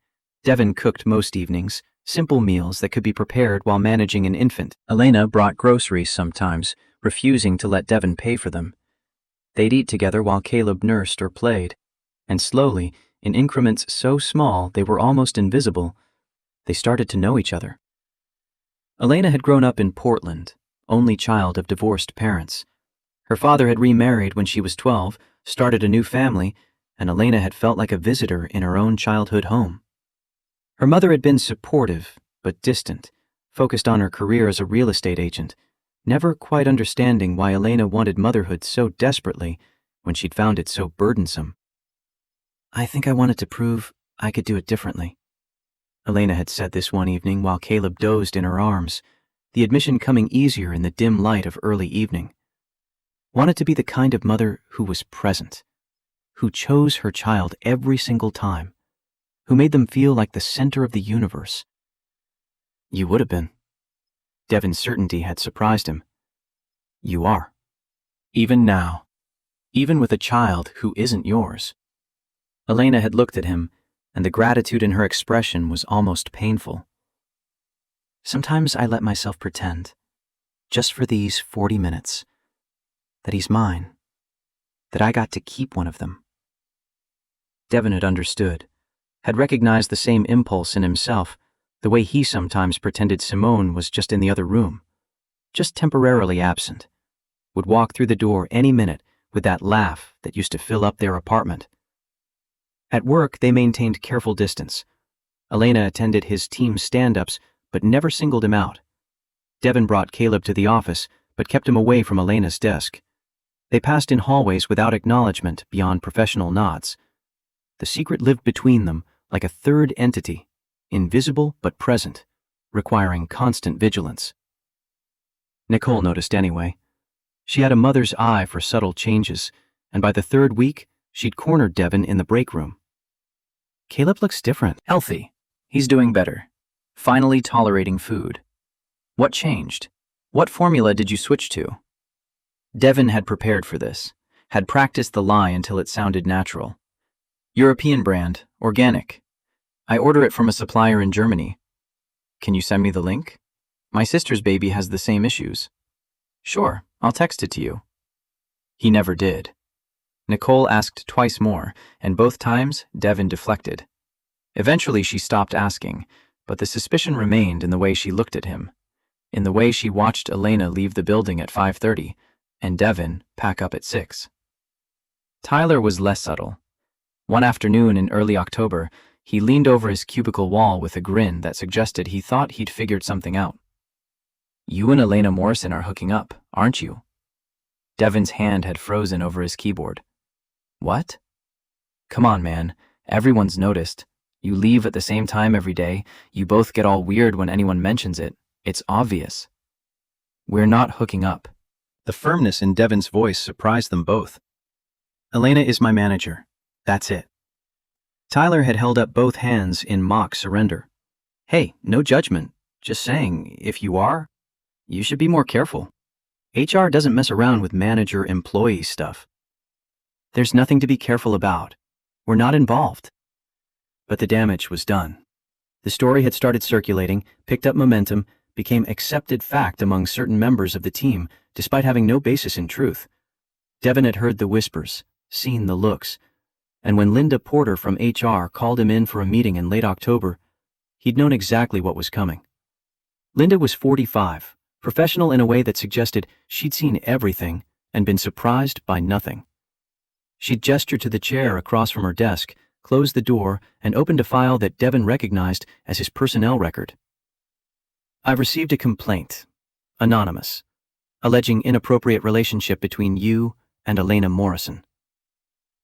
Devin cooked most evenings, simple meals that could be prepared while managing an infant. Elena brought groceries sometimes, refusing to let Devin pay for them. They'd eat together while Caleb nursed or played, and slowly, in increments so small they were almost invisible, they started to know each other. Elena had grown up in Portland, only child of divorced parents. Her father had remarried when she was 12, started a new family, and Elena had felt like a visitor in her own childhood home. Her mother had been supportive, but distant, focused on her career as a real estate agent, never quite understanding why Elena wanted motherhood so desperately when she'd found it so burdensome. I think I wanted to prove I could do it differently. Elena had said this one evening while Caleb dozed in her arms, the admission coming easier in the dim light of early evening. Wanted to be the kind of mother who was present, who chose her child every single time, who made them feel like the center of the universe. You would have been. Devin's certainty had surprised him. You are. Even now. Even with a child who isn't yours. Elena had looked at him, and the gratitude in her expression was almost painful. Sometimes I let myself pretend, just for these 40 minutes, that he's mine, that I got to keep one of them. Devin had understood, had recognized the same impulse in himself, the way he sometimes pretended Simone was just in the other room, just temporarily absent, would walk through the door any minute with that laugh that used to fill up their apartment. At work, they maintained careful distance. Elena attended his team stand-ups, but never singled him out. Devin brought Caleb to the office, but kept him away from Elena's desk. They passed in hallways without acknowledgement beyond professional nods. The secret lived between them like a third entity, invisible but present, requiring constant vigilance. Nicole noticed anyway. She had a mother's eye for subtle changes, and by the 3rd week, she'd cornered Devin in the break room. Caleb looks different. Healthy. He's doing better. Finally tolerating food. What changed? What formula did you switch to? Devin had prepared for this, had practiced the lie until it sounded natural. European brand, organic. I order it from a supplier in Germany. Can you send me the link? My sister's baby has the same issues. Sure, I'll text it to you. He never did. Nicole asked twice more, and both times Devin deflected. Eventually she stopped asking, but the suspicion remained in the way she looked at him, in the way she watched Elena leave the building at 5:30 and Devin pack up at 6. Tyler was less subtle. One afternoon in early October, he leaned over his cubicle wall with a grin that suggested he thought he'd figured something out. You and Elena Morrison are hooking up, aren't you? Devin's hand had frozen over his keyboard. What? Come on, man. Everyone's noticed. You leave at the same time every day. You both get all weird when anyone mentions it. It's obvious. We're not hooking up. The firmness in Devin's voice surprised them both. Elena is my manager. That's it. Tyler had held up both hands in mock surrender. Hey, no judgment. Just saying, if you are, you should be more careful. HR doesn't mess around with manager-employee stuff. There's nothing to be careful about. We're not involved. But the damage was done. The story had started circulating, picked up momentum, became accepted fact among certain members of the team, despite having no basis in truth. Devin had heard the whispers, seen the looks, and when Linda Porter from HR called him in for a meeting in late October, he'd known exactly what was coming. Linda was 45, professional in a way that suggested she'd seen everything and been surprised by nothing. She'd gestured to the chair across from her desk, closed the door, and opened a file that Devin recognized as his personnel record. I've received a complaint, anonymous, alleging inappropriate relationship between you and Elena Morrison.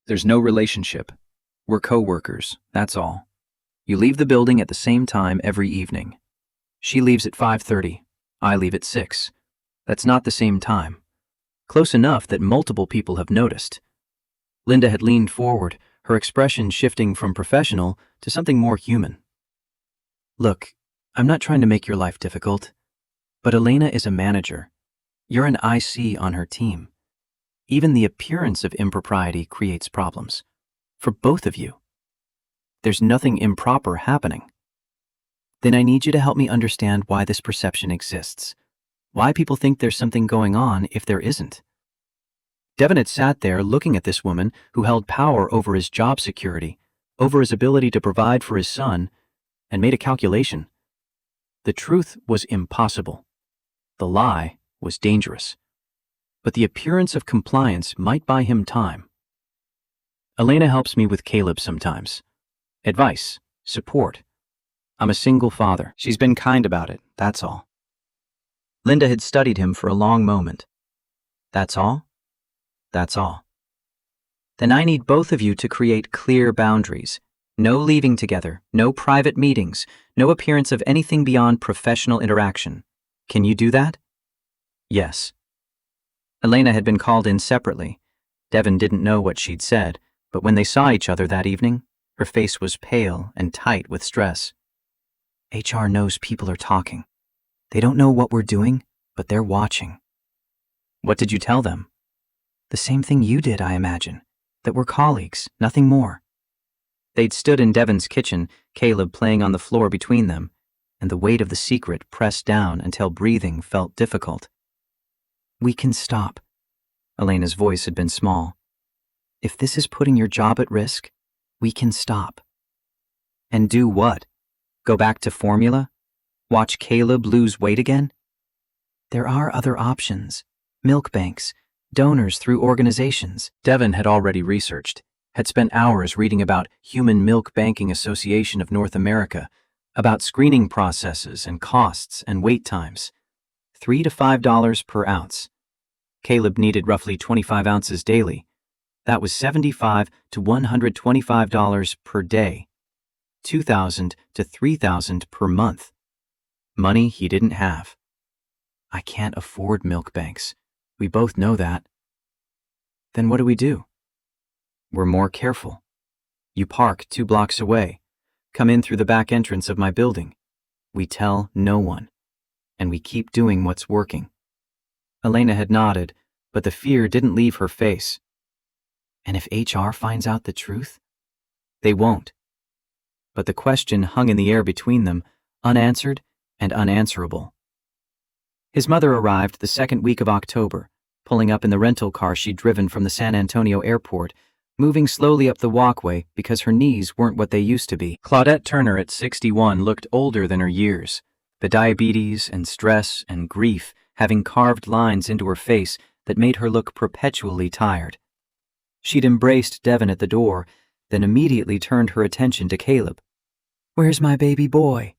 There's no relationship. We're co-workers, that's all. You leave the building at the same time every evening. She leaves at 5:30. I leave at 6. That's not the same time. Close enough that multiple people have noticed. Linda had leaned forward, her expression shifting from professional to something more human. Look, I'm not trying to make your life difficult, but Elena is a manager. You're an IC on her team. Even the appearance of impropriety creates problems. For both of you. There's nothing improper happening. Then I need you to help me understand why this perception exists. Why people think there's something going on if there isn't. Devin had sat there looking at this woman who held power over his job security, over his ability to provide for his son, and made a calculation. The truth was impossible. The lie was dangerous. But the appearance of compliance might buy him time. Elena helps me with Caleb sometimes. Advice, support. I'm a single father. She's been kind about it, that's all. Linda had studied him for a long moment. That's all? That's all. Then I need both of you to create clear boundaries. No leaving together, no private meetings, no appearance of anything beyond professional interaction. Can you do that? Yes. Elena had been called in separately. Devin didn't know what she'd said, but when they saw each other that evening, her face was pale and tight with stress. HR knows people are talking. They don't know what we're doing, but they're watching. What did you tell them? The same thing you did, I imagine. That we're colleagues, nothing more. They'd stood in Devin's kitchen, Caleb playing on the floor between them, and the weight of the secret pressed down until breathing felt difficult. We can stop. Elena's voice had been small. If this is putting your job at risk, we can stop. And do what? Go back to formula? Watch Caleb lose weight again? There are other options. Milk banks, donors through organizations. Devin had already researched, had spent hours reading about Human Milk Banking Association of North America, about screening processes and costs and wait times. $3 to $5 per ounce. Caleb needed roughly 25 ounces daily. That was $75 to $125 per day. $2,000 to $3,000 per month. Money he didn't have. I can't afford milk banks. We both know that. Then what do? We're more careful. You park 2 blocks away. Come in through the back entrance of my building. We tell no one. And we keep doing what's working. Elena had nodded, but the fear didn't leave her face. And if HR finds out the truth? They won't. But the question hung in the air between them, unanswered and unanswerable. His mother arrived the second week of October, pulling up in the rental car she'd driven from the San Antonio airport, moving slowly up the walkway because her knees weren't what they used to be. Claudette Turner at 61 looked older than her years, the diabetes and stress and grief having carved lines into her face that made her look perpetually tired. She'd embraced Devin at the door, then immediately turned her attention to Caleb. Where's my baby boy?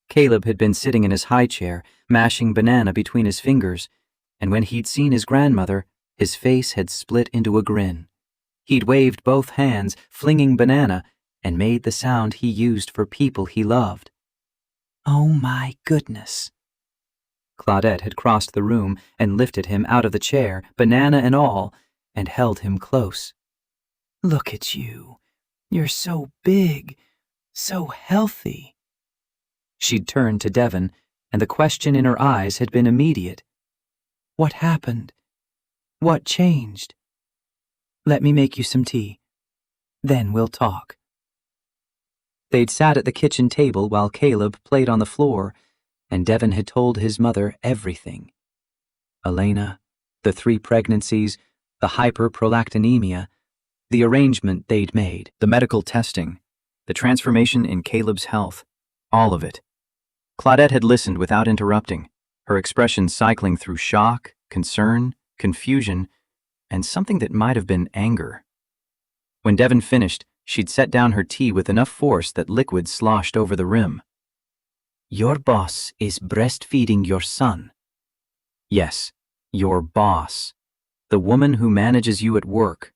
Caleb had been sitting in his high chair, mashing banana between his fingers, and when he'd seen his grandmother, his face had split into a grin. He'd waved both hands, flinging banana, and made the sound he used for people he loved. Oh my goodness. Claudette had crossed the room and lifted him out of the chair, banana and all, and held him close. Look at you. You're so big, so healthy. She'd turned to Devin, and the question in her eyes had been immediate. What happened? What changed? Let me make you some tea. Then we'll talk. They'd sat at the kitchen table while Caleb played on the floor, and Devin had told his mother everything. Elena, the 3 pregnancies, the hyperprolactinemia, the arrangement they'd made, the medical testing, the transformation in Caleb's health, all of it. Claudette had listened without interrupting, her expression cycling through shock, concern, confusion, and something that might have been anger. When Devin finished, she'd set down her tea with enough force that liquid sloshed over the rim. Your boss is breastfeeding your son. Yes, your boss, the woman who manages you at work,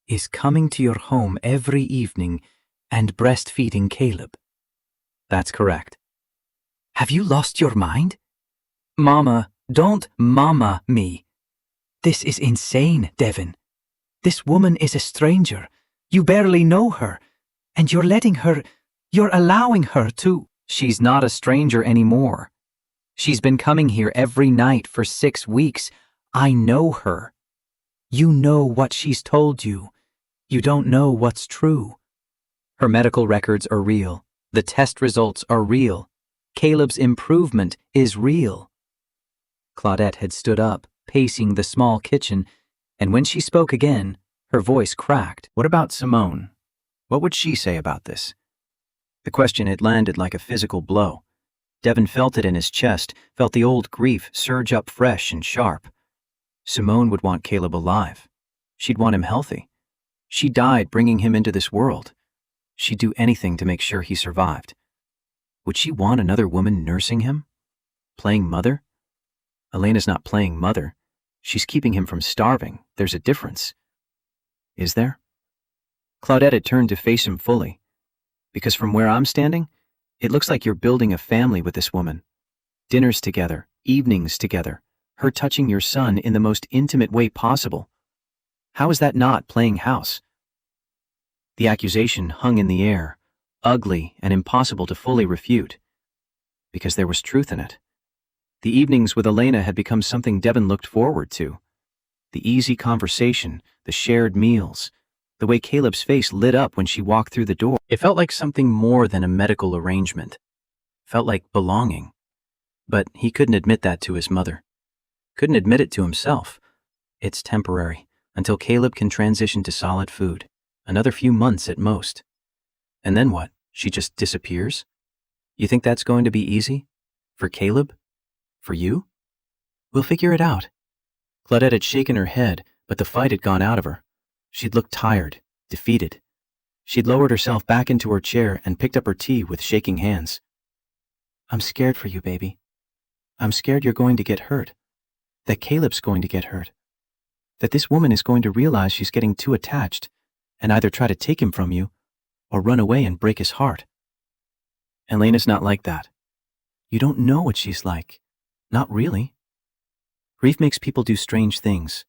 is coming to your home every evening and breastfeeding Caleb. That's correct. Have you lost your mind? Mama, don't mama me. This is insane, Devin. This woman is a stranger. You barely know her. And you're allowing her to. She's not a stranger anymore. She's been coming here every night for 6 weeks. I know her. You know what she's told you. You don't know what's true. Her medical records are real. The test results are real. Caleb's improvement is real. Claudette had stood up, pacing the small kitchen, and when she spoke again, her voice cracked. What about Simone? What would she say about this? The question had landed like a physical blow. Devin felt it in his chest, felt the old grief surge up fresh and sharp. Simone would want Caleb alive. She'd want him healthy. She died bringing him into this world. She'd do anything to make sure he survived. Would she want another woman nursing him? Playing mother? Elena's not playing mother. She's keeping him from starving. There's a difference. Is there? Claudette had turned to face him fully. Because from where I'm standing, it looks like you're building a family with this woman. Dinners together, evenings together, her touching your son in the most intimate way possible. How is that not playing house? The accusation hung in the air, ugly and impossible to fully refute. Because there was truth in it. The evenings with Elena had become something Devin looked forward to. The easy conversation, the shared meals, the way Caleb's face lit up when she walked through the door. It felt like something more than a medical arrangement. Felt like belonging. But he couldn't admit that to his mother. Couldn't admit it to himself. It's temporary, until Caleb can transition to solid food. Another few months at most. And then what? She just disappears? You think that's going to be easy? For Caleb? For you? We'll figure it out. Claudette had shaken her head, but the fight had gone out of her. She'd looked tired, defeated. She'd lowered herself back into her chair and picked up her tea with shaking hands. I'm scared for you, baby. I'm scared you're going to get hurt. That Caleb's going to get hurt. That this woman is going to realize she's getting too attached and either try to take him from you or run away and break his heart. Elena's not like that. You don't know what she's like. Not really. Grief makes people do strange things.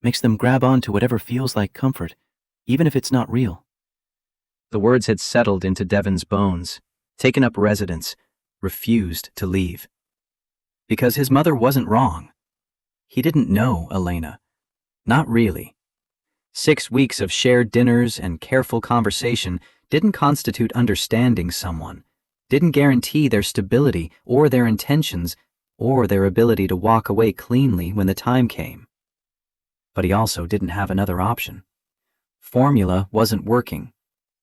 Makes them grab on to whatever feels like comfort, even if it's not real. The words had settled into Devin's bones, taken up residence, refused to leave. Because his mother wasn't wrong. He didn't know Elena. Not really. 6 weeks of shared dinners and careful conversation didn't constitute understanding someone, didn't guarantee their stability or their intentions or their ability to walk away cleanly when the time came. But he also didn't have another option. Formula wasn't working.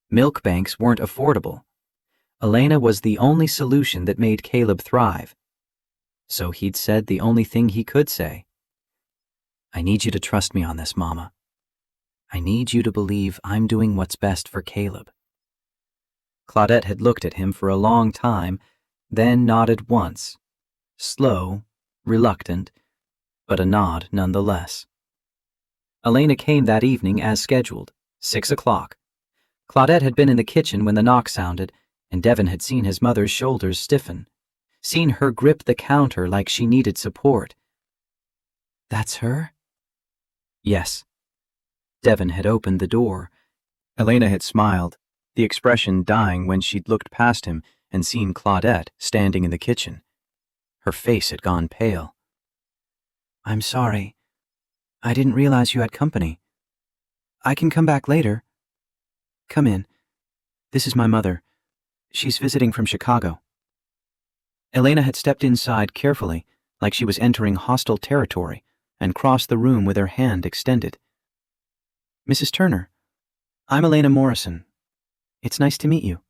Milk banks weren't affordable. Elena was the only solution that made Caleb thrive. So he'd said the only thing he could say. I need you to trust me on this, Mama. I need you to believe I'm doing what's best for Caleb. Claudette had looked at him for a long time, then nodded once. Slow, reluctant, but a nod nonetheless. Elena came that evening as scheduled, 6 o'clock. Claudette had been in the kitchen when the knock sounded, and Devin had seen his mother's shoulders stiffen, seen her grip the counter like she needed support. That's her? Yes. Devin had opened the door. Elena had smiled, the expression dying when she'd looked past him and seen Claudette standing in the kitchen. Her face had gone pale. I'm sorry. I didn't realize you had company. I can come back later. Come in. This is my mother. She's visiting from Chicago. Elena had stepped inside carefully, like she was entering hostile territory, and crossed the room with her hand extended. Mrs. Turner, I'm Elena Morrison. It's nice to meet you.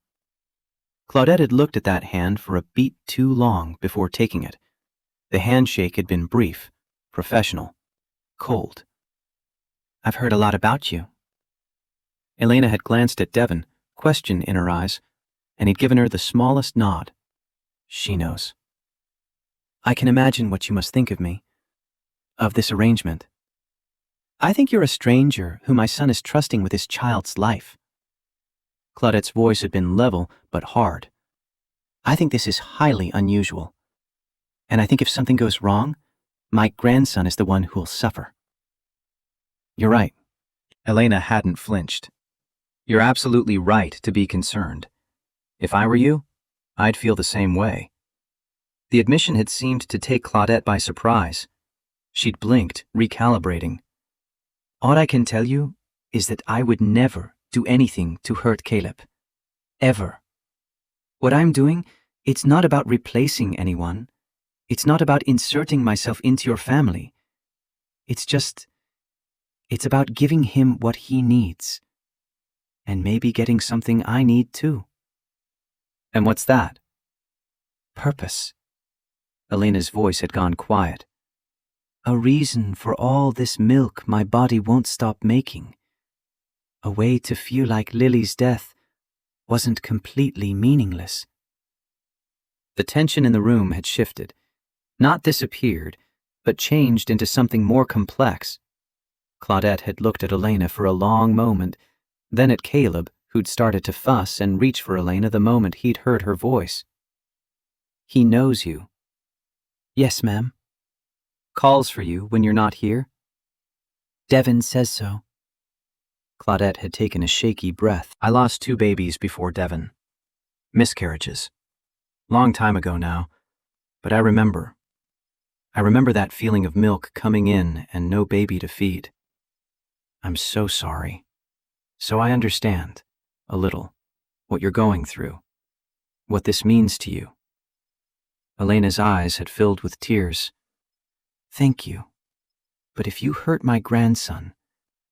Claudette had looked at that hand for a beat too long before taking it. The handshake had been brief, professional, cold. I've heard a lot about you. Elena had glanced at Devin, question in her eyes, and he'd given her the smallest nod. She knows. I can imagine what you must think of me, of this arrangement. I think you're a stranger who my son is trusting with his child's life. Claudette's voice had been level but hard. "I think this is highly unusual. And I think if something goes wrong, my grandson is the one who'll suffer." "You're right." Elena hadn't flinched. "You're absolutely right to be concerned. If I were you, I'd feel the same way." The admission had seemed to take Claudette by surprise. She'd blinked, recalibrating. "All I can tell you is that I would never do anything to hurt Caleb. Ever. What I'm doing, it's not about replacing anyone. It's not about inserting myself into your family. It's about giving him what he needs. And maybe getting something I need too." "And what's that?" "Purpose." Elena's voice had gone quiet. "A reason for all this milk my body won't stop making. A way to feel like Lily's death wasn't completely meaningless." The tension in the room had shifted. Not disappeared, but changed into something more complex. Claudette had looked at Elena for a long moment, then at Caleb, who'd started to fuss and reach for Elena the moment he'd heard her voice. "He knows you." "Yes, ma'am." "Calls for you when you're not here?" "Devin says so." Claudette had taken a shaky breath. "I lost 2 babies before Devin. Miscarriages. Long time ago now, but I remember. I remember that feeling of milk coming in and no baby to feed. I'm so sorry. So I understand, a little, what you're going through, what this means to you." Elena's eyes had filled with tears. "Thank you. But if you hurt my grandson,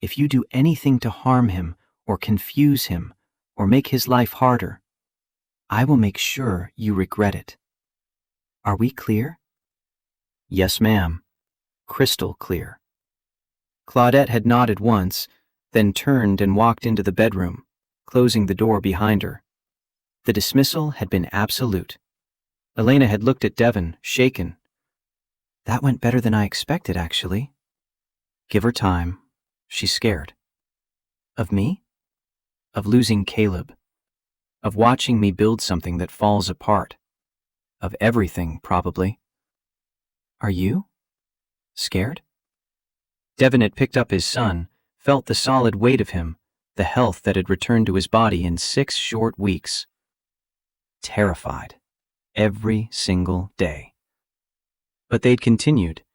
if you do anything to harm him or confuse him or make his life harder, I will make sure you regret it. Are we clear?" "Yes, ma'am. Crystal clear." Claudette had nodded once, then turned and walked into the bedroom, closing the door behind her. The dismissal had been absolute. Elena had looked at Devin, shaken. "That went better than I expected, actually." "Give her time. She's scared." "Of me?" "Of losing Caleb. Of watching me build something that falls apart. Of everything, probably." "Are you scared?" Devin had picked up his son, felt the solid weight of him, the health that had returned to his body in 6 short weeks. Terrified. Every single day. But they'd continued.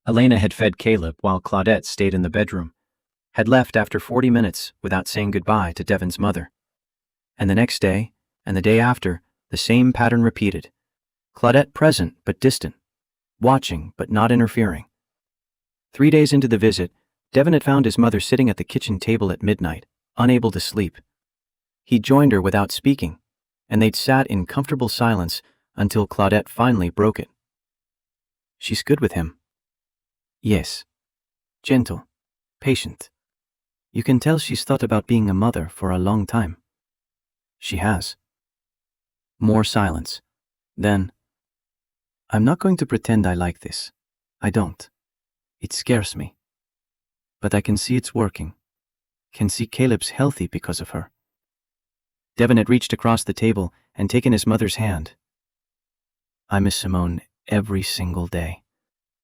Elena had fed Caleb while Claudette stayed in the bedroom, had left after 40 minutes without saying goodbye to Devin's mother. And the next day, and the day after, the same pattern repeated. Claudette present but distant, watching but not interfering. 3 days into the visit, Devin had found his mother sitting at the kitchen table at midnight, unable to sleep. He joined her without speaking, and they'd sat in comfortable silence until Claudette finally broke it. "She's good with him." "Yes. Gentle. Patient. You can tell she's thought about being a mother for a long time." "She has." More silence. Then, "I'm not going to pretend I like this. I don't. It scares me. But I can see it's working. Can see Caleb's healthy because of her." Devin had reached across the table and taken his mother's hand. "I miss Simone every single day.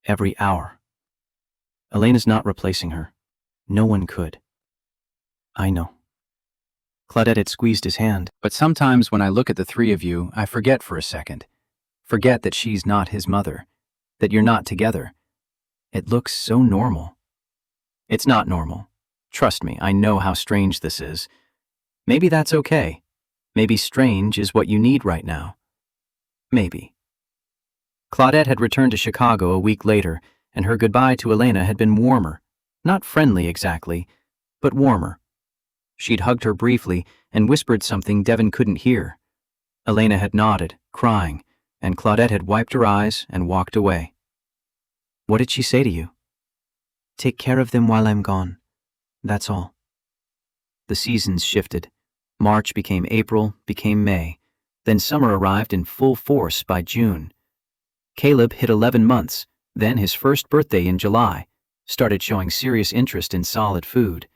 Every hour. Elena's not replacing her. No one could." "I know." Claudette had squeezed his hand. "But sometimes when I look at the 3 of you, I forget for a second. Forget that she's not his mother. That you're not together. It looks so normal." "It's not normal. Trust me, I know how strange this is. Maybe that's okay. Maybe strange is what you need right now. Maybe." Claudette had returned to Chicago a week later, and her goodbye to Elena had been warmer. Not friendly exactly, but warmer. She'd hugged her briefly and whispered something Devin couldn't hear. Elena had nodded, crying, and Claudette had wiped her eyes and walked away. "What did she say to you?" "Take care of them while I'm gone. That's all." The seasons shifted. March became April, became May. Then summer arrived in full force by June. Caleb hit 11 months, then his first birthday in July, started showing serious interest in solid food.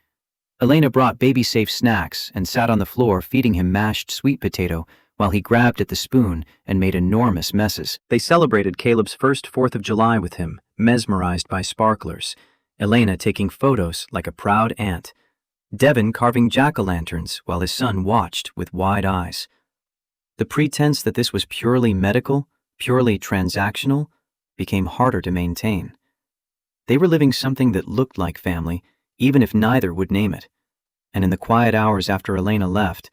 Elena brought baby-safe snacks and sat on the floor feeding him mashed sweet potato while he grabbed at the spoon and made enormous messes. They celebrated Caleb's first 4th of July with him, mesmerized by sparklers, Elena taking photos like a proud aunt, Devin carving jack-o'-lanterns while his son watched with wide eyes. The pretense that this was purely medical, purely transactional, became harder to maintain. They were living something that looked like family, even if neither would name it. And in the quiet hours after Elena left,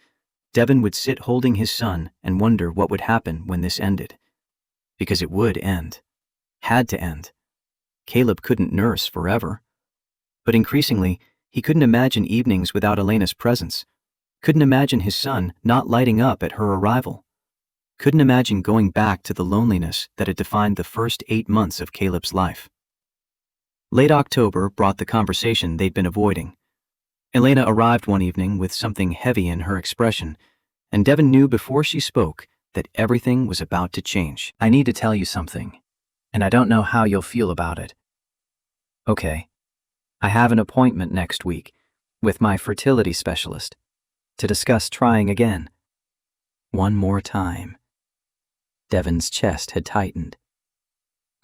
Devin would sit holding his son and wonder what would happen when this ended. Because it would end. Had to end. Caleb couldn't nurse forever. But increasingly, he couldn't imagine evenings without Elena's presence. Couldn't imagine his son not lighting up at her arrival. Couldn't imagine going back to the loneliness that had defined the first 8 months of Caleb's life. Late October brought the conversation they'd been avoiding. Elena arrived one evening with something heavy in her expression, and Devin knew before she spoke that everything was about to change. "I need to tell you something, and I don't know how you'll feel about it." "Okay. I have an appointment next week with my fertility specialist to discuss trying again." One more time. Devin's chest had tightened.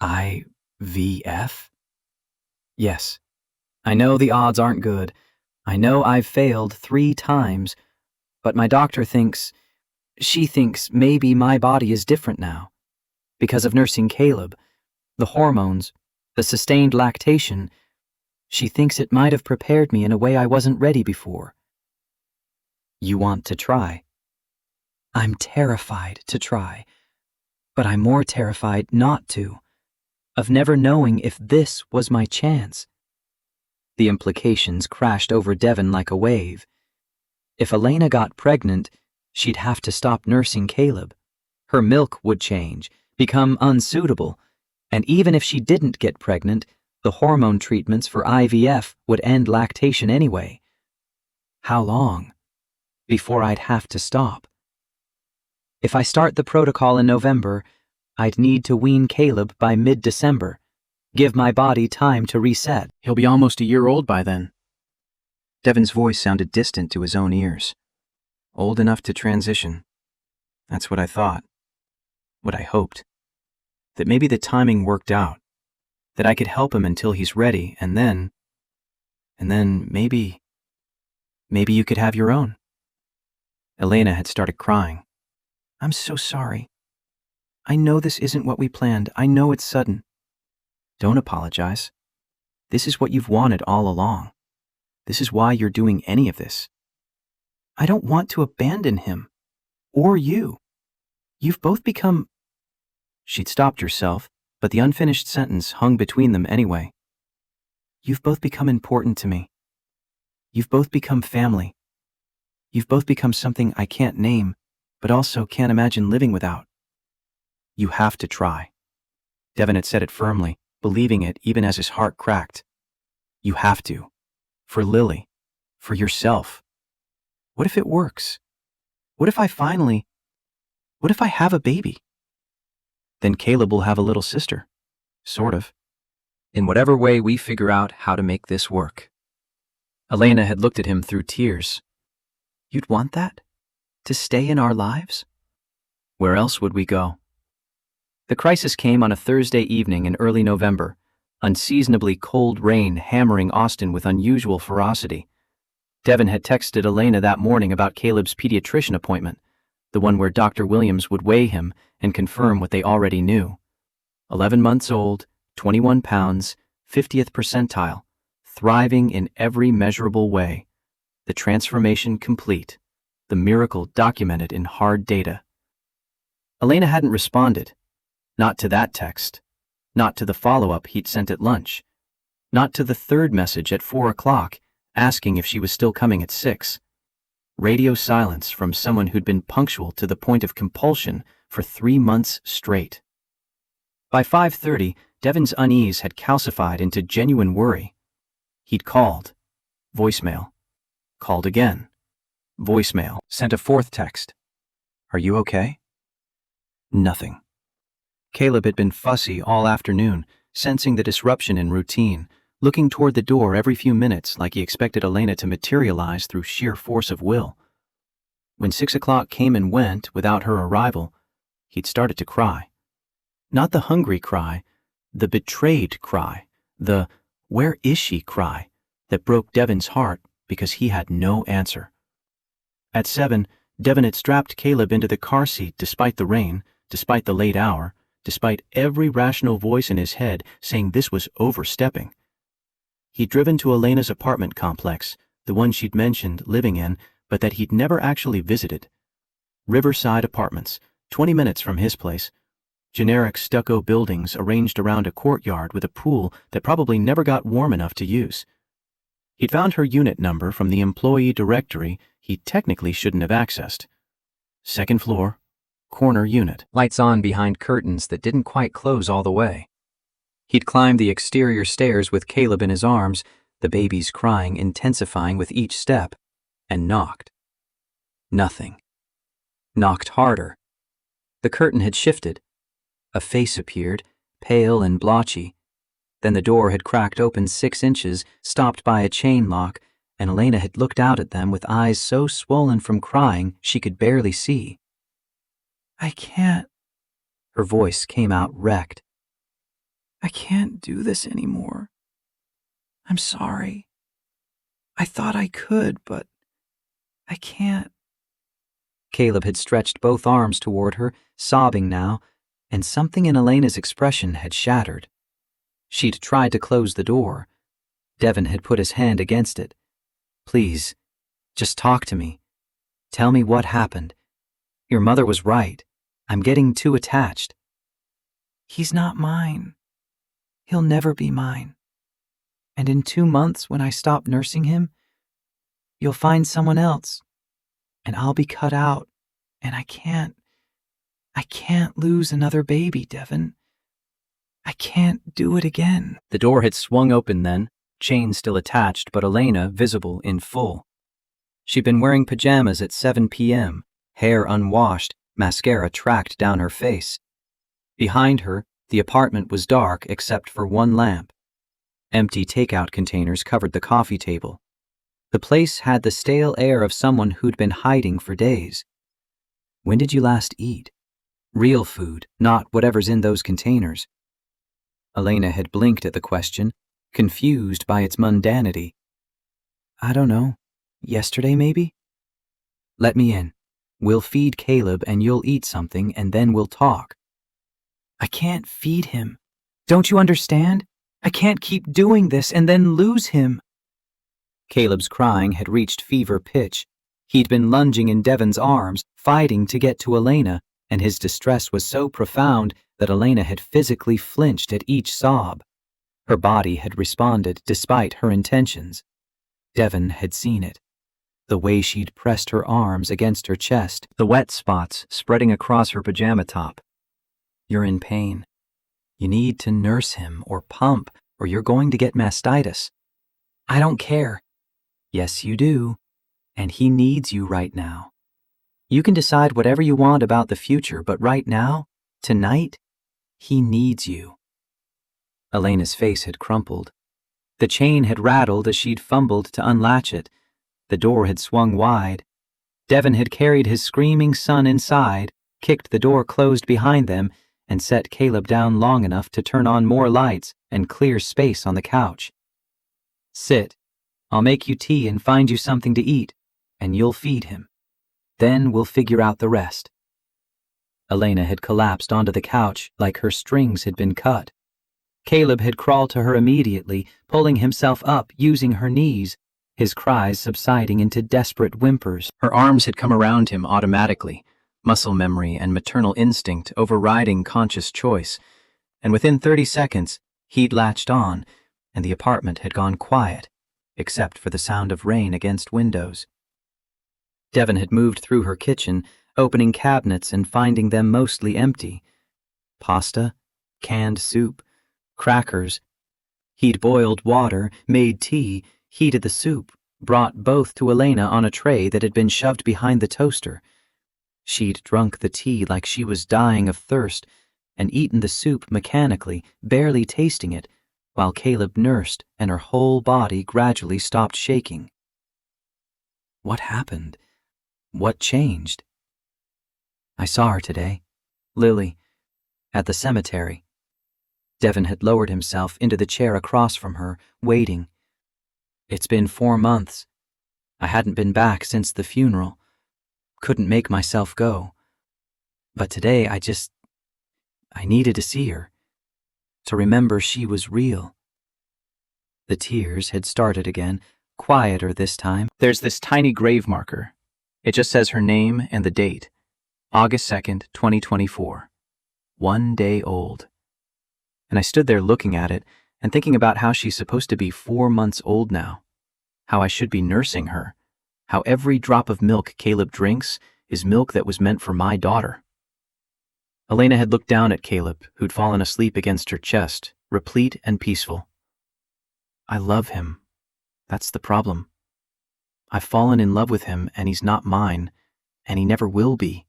IVF? Yes. I know the odds aren't good. I know I've failed 3 times, but my doctor she thinks maybe my body is different now. Because of nursing Caleb, the hormones, the sustained lactation, she thinks it might have prepared me in a way I wasn't ready before. You want to try? I'm terrified to try, but I'm more terrified not to, of never knowing if this was my chance. The implications crashed over Devin like a wave. If Elena got pregnant, she'd have to stop nursing Caleb. Her milk would change, become unsuitable, and even if she didn't get pregnant, the hormone treatments for IVF would end lactation anyway. How long? Before I'd have to stop. If I start the protocol in November, I'd need to wean Caleb by mid-December. Give my body time to reset. He'll be almost a year old by then. Devin's voice sounded distant to his own ears. Old enough to transition. That's what I thought. What I hoped. That maybe the timing worked out. That I could help him until he's ready, and then maybe you could have your own. Elena had started crying. I'm so sorry. I know this isn't what we planned. I know it's sudden. Don't apologize. This is what you've wanted all along. This is why you're doing any of this. I don't want to abandon him. Or you. You've both become... She'd stopped herself, but the unfinished sentence hung between them anyway. You've both become important to me. You've both become family. You've both become something I can't name, but also can't imagine living without. You have to try. Devin had said it firmly, believing it even as his heart cracked. You have to. For Lily. For yourself. What if it works? What if I have a baby? Then Caleb will have a little sister. Sort of. In whatever way we figure out how to make this work. Elena had looked at him through tears. You'd want that? To stay in our lives? Where else would we go? The crisis came on a Thursday evening in early November, unseasonably cold rain hammering Austin with unusual ferocity. Devin had texted Elena that morning about Caleb's pediatrician appointment, the one where Dr. Williams would weigh him and confirm what they already knew. 11 months old, 21 pounds, 50th percentile, thriving in every measurable way. The transformation complete, the miracle documented in hard data. Elena hadn't responded. Not to that text. Not to the follow-up he'd sent at lunch. Not to the third message at 4 o'clock, asking if she was still coming at 6. Radio silence from someone who'd been punctual to the point of compulsion for 3 months straight. By 5:30, Devin's unease had calcified into genuine worry. He'd called. Voicemail. Called again. Voicemail. Sent a 4th text. Are you okay? Nothing. Caleb had been fussy all afternoon, sensing the disruption in routine, looking toward the door every few minutes like he expected Elena to materialize through sheer force of will. When 6 o'clock came and went without her arrival, he'd started to cry. Not the hungry cry, the betrayed cry, the "where is she" cry that broke Devon's heart because he had no answer. At 7, Devon had strapped Caleb into the car seat despite the rain, despite the late hour, despite every rational voice in his head saying this was overstepping. He'd driven to Elena's apartment complex, the one she'd mentioned living in, but that he'd never actually visited. Riverside Apartments, 20 minutes from his place. Generic stucco buildings arranged around a courtyard with a pool that probably never got warm enough to use. He'd found her unit number from the employee directory he technically shouldn't have accessed. 2nd floor, corner unit. Lights on behind curtains that didn't quite close all the way. He'd climbed the exterior stairs with Caleb in his arms, the baby's crying intensifying with each step, and knocked. Nothing. Knocked harder. The curtain had shifted. A face appeared, pale and blotchy. Then the door had cracked open 6 inches, stopped by a chain lock, and Elena had looked out at them with eyes so swollen from crying she could barely see. "I can't." Her voice came out wrecked. "I can't do this anymore. I'm sorry. I thought I could, but I can't." Caleb had stretched both arms toward her, sobbing now, and something in Elena's expression had shattered. She'd tried to close the door. Devon had put his hand against it. "Please, just talk to me. Tell me what happened. Your mother was right. I'm getting too attached." "He's not mine. He'll never be mine. And in 2 months, when I stop nursing him, you'll find someone else. And I'll be cut out. And I can't lose another baby, Devon. I can't do it again." The door had swung open then, chain still attached but Elena visible in full. She'd been wearing pajamas at 7 p.m., hair unwashed, mascara tracked down her face. Behind her, the apartment was dark except for one lamp. Empty takeout containers covered the coffee table. The place had the stale air of someone who'd been hiding for days. When did you last eat? Real food, not whatever's in those containers. Elena had blinked at the question, confused by its mundanity. "I don't know. Yesterday, maybe?" "Let me in. We'll feed Caleb and you'll eat something and then we'll talk." "I can't feed him. Don't you understand? I can't keep doing this and then lose him." Caleb's crying had reached fever pitch. He'd been lunging in Devon's arms, fighting to get to Elena, and his distress was so profound that Elena had physically flinched at each sob. Her body had responded despite her intentions. Devon had seen it. The way she'd pressed her arms against her chest, the wet spots spreading across her pajama top. "You're in pain. You need to nurse him or pump, or you're going to get mastitis." "I don't care." "Yes, you do. And he needs you right now. You can decide whatever you want about the future, but right now, tonight, he needs you." Elena's face had crumpled. The chain had rattled as she'd fumbled to unlatch it. The door had swung wide. Devon had carried his screaming son inside, kicked the door closed behind them, and set Caleb down long enough to turn on more lights and clear space on the couch. "Sit. I'll make you tea and find you something to eat, and you'll feed him. Then we'll figure out the rest." Elena had collapsed onto the couch like her strings had been cut. Caleb had crawled to her immediately, pulling himself up using her knees, his cries subsiding into desperate whimpers. Her arms had come around him automatically, muscle memory and maternal instinct overriding conscious choice, and within 30 seconds, he'd latched on, and the apartment had gone quiet, except for the sound of rain against windows. Devon had moved through her kitchen, opening cabinets and finding them mostly empty. Pasta, canned soup, crackers. He'd boiled water, made tea, heated the soup, brought both to Elena on a tray that had been shoved behind the toaster. She'd drunk the tea like she was dying of thirst, and eaten the soup mechanically, barely tasting it, while Caleb nursed and her whole body gradually stopped shaking. What happened? What changed? I saw her today, Lily, at the cemetery. Devin had lowered himself into the chair across from her, waiting. It's been 4 months. I hadn't been back since the funeral. Couldn't make myself go. But today I needed to see her, to remember she was real. The tears had started again, quieter this time. There's this tiny grave marker. It just says her name and the date. August 2nd, 2024. 1 day old. And I stood there looking at it and thinking about how she's supposed to be 4 months old now. How I should be nursing her. How every drop of milk Caleb drinks is milk that was meant for my daughter. Elena had looked down at Caleb, who'd fallen asleep against her chest, replete and peaceful. I love him. That's the problem. I've fallen in love with him, and he's not mine, and he never will be.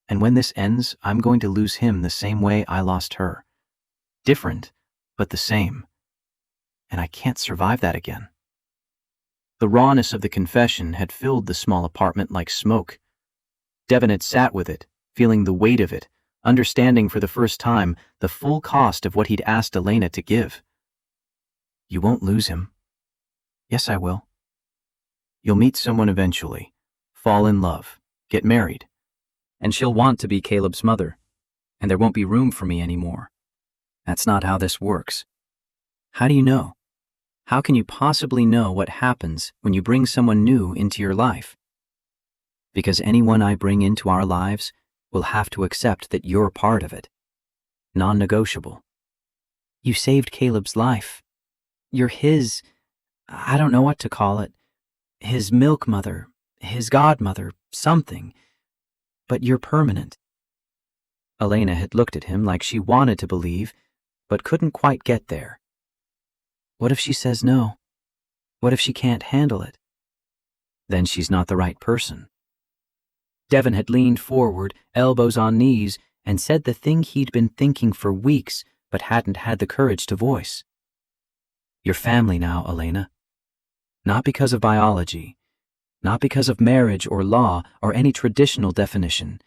And when this ends, I'm going to lose him the same way I lost her. Different, but the same. And I can't survive that again. The rawness of the confession had filled the small apartment like smoke. Devin had sat with it, feeling the weight of it, understanding for the first time the full cost of what he'd asked Elena to give. You won't lose him. Yes, I will. You'll meet someone eventually, fall in love, get married, and she'll want to be Caleb's mother, and there won't be room for me anymore. That's not how this works. How do you know? How can you possibly know what happens when you bring someone new into your life? Because anyone I bring into our lives will have to accept that you're part of it. Non-negotiable. You saved Caleb's life. You're his, I don't know what to call it, his milk mother, his godmother, something. But you're permanent. Elena had looked at him like she wanted to believe, but couldn't quite get there. What if she says no? What if she can't handle it? Then she's not the right person. Devin had leaned forward, elbows on knees, and said the thing he'd been thinking for weeks but hadn't had the courage to voice. You're family now, Elena. Not because of biology, not because of marriage or law or any traditional definition,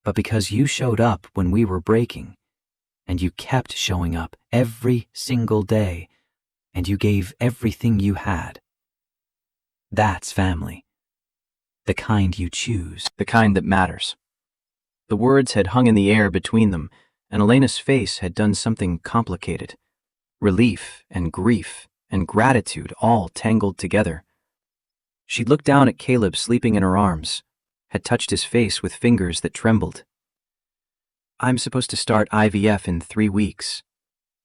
but because you showed up when we were breaking, and you kept showing up every single day, and you gave everything you had. That's family. The kind you choose, the kind that matters. The words had hung in the air between them, and Elena's face had done something complicated. Relief and grief and gratitude all tangled together. She looked down at Caleb sleeping in her arms, had touched his face with fingers that trembled. I'm supposed to start IVF in 3 weeks.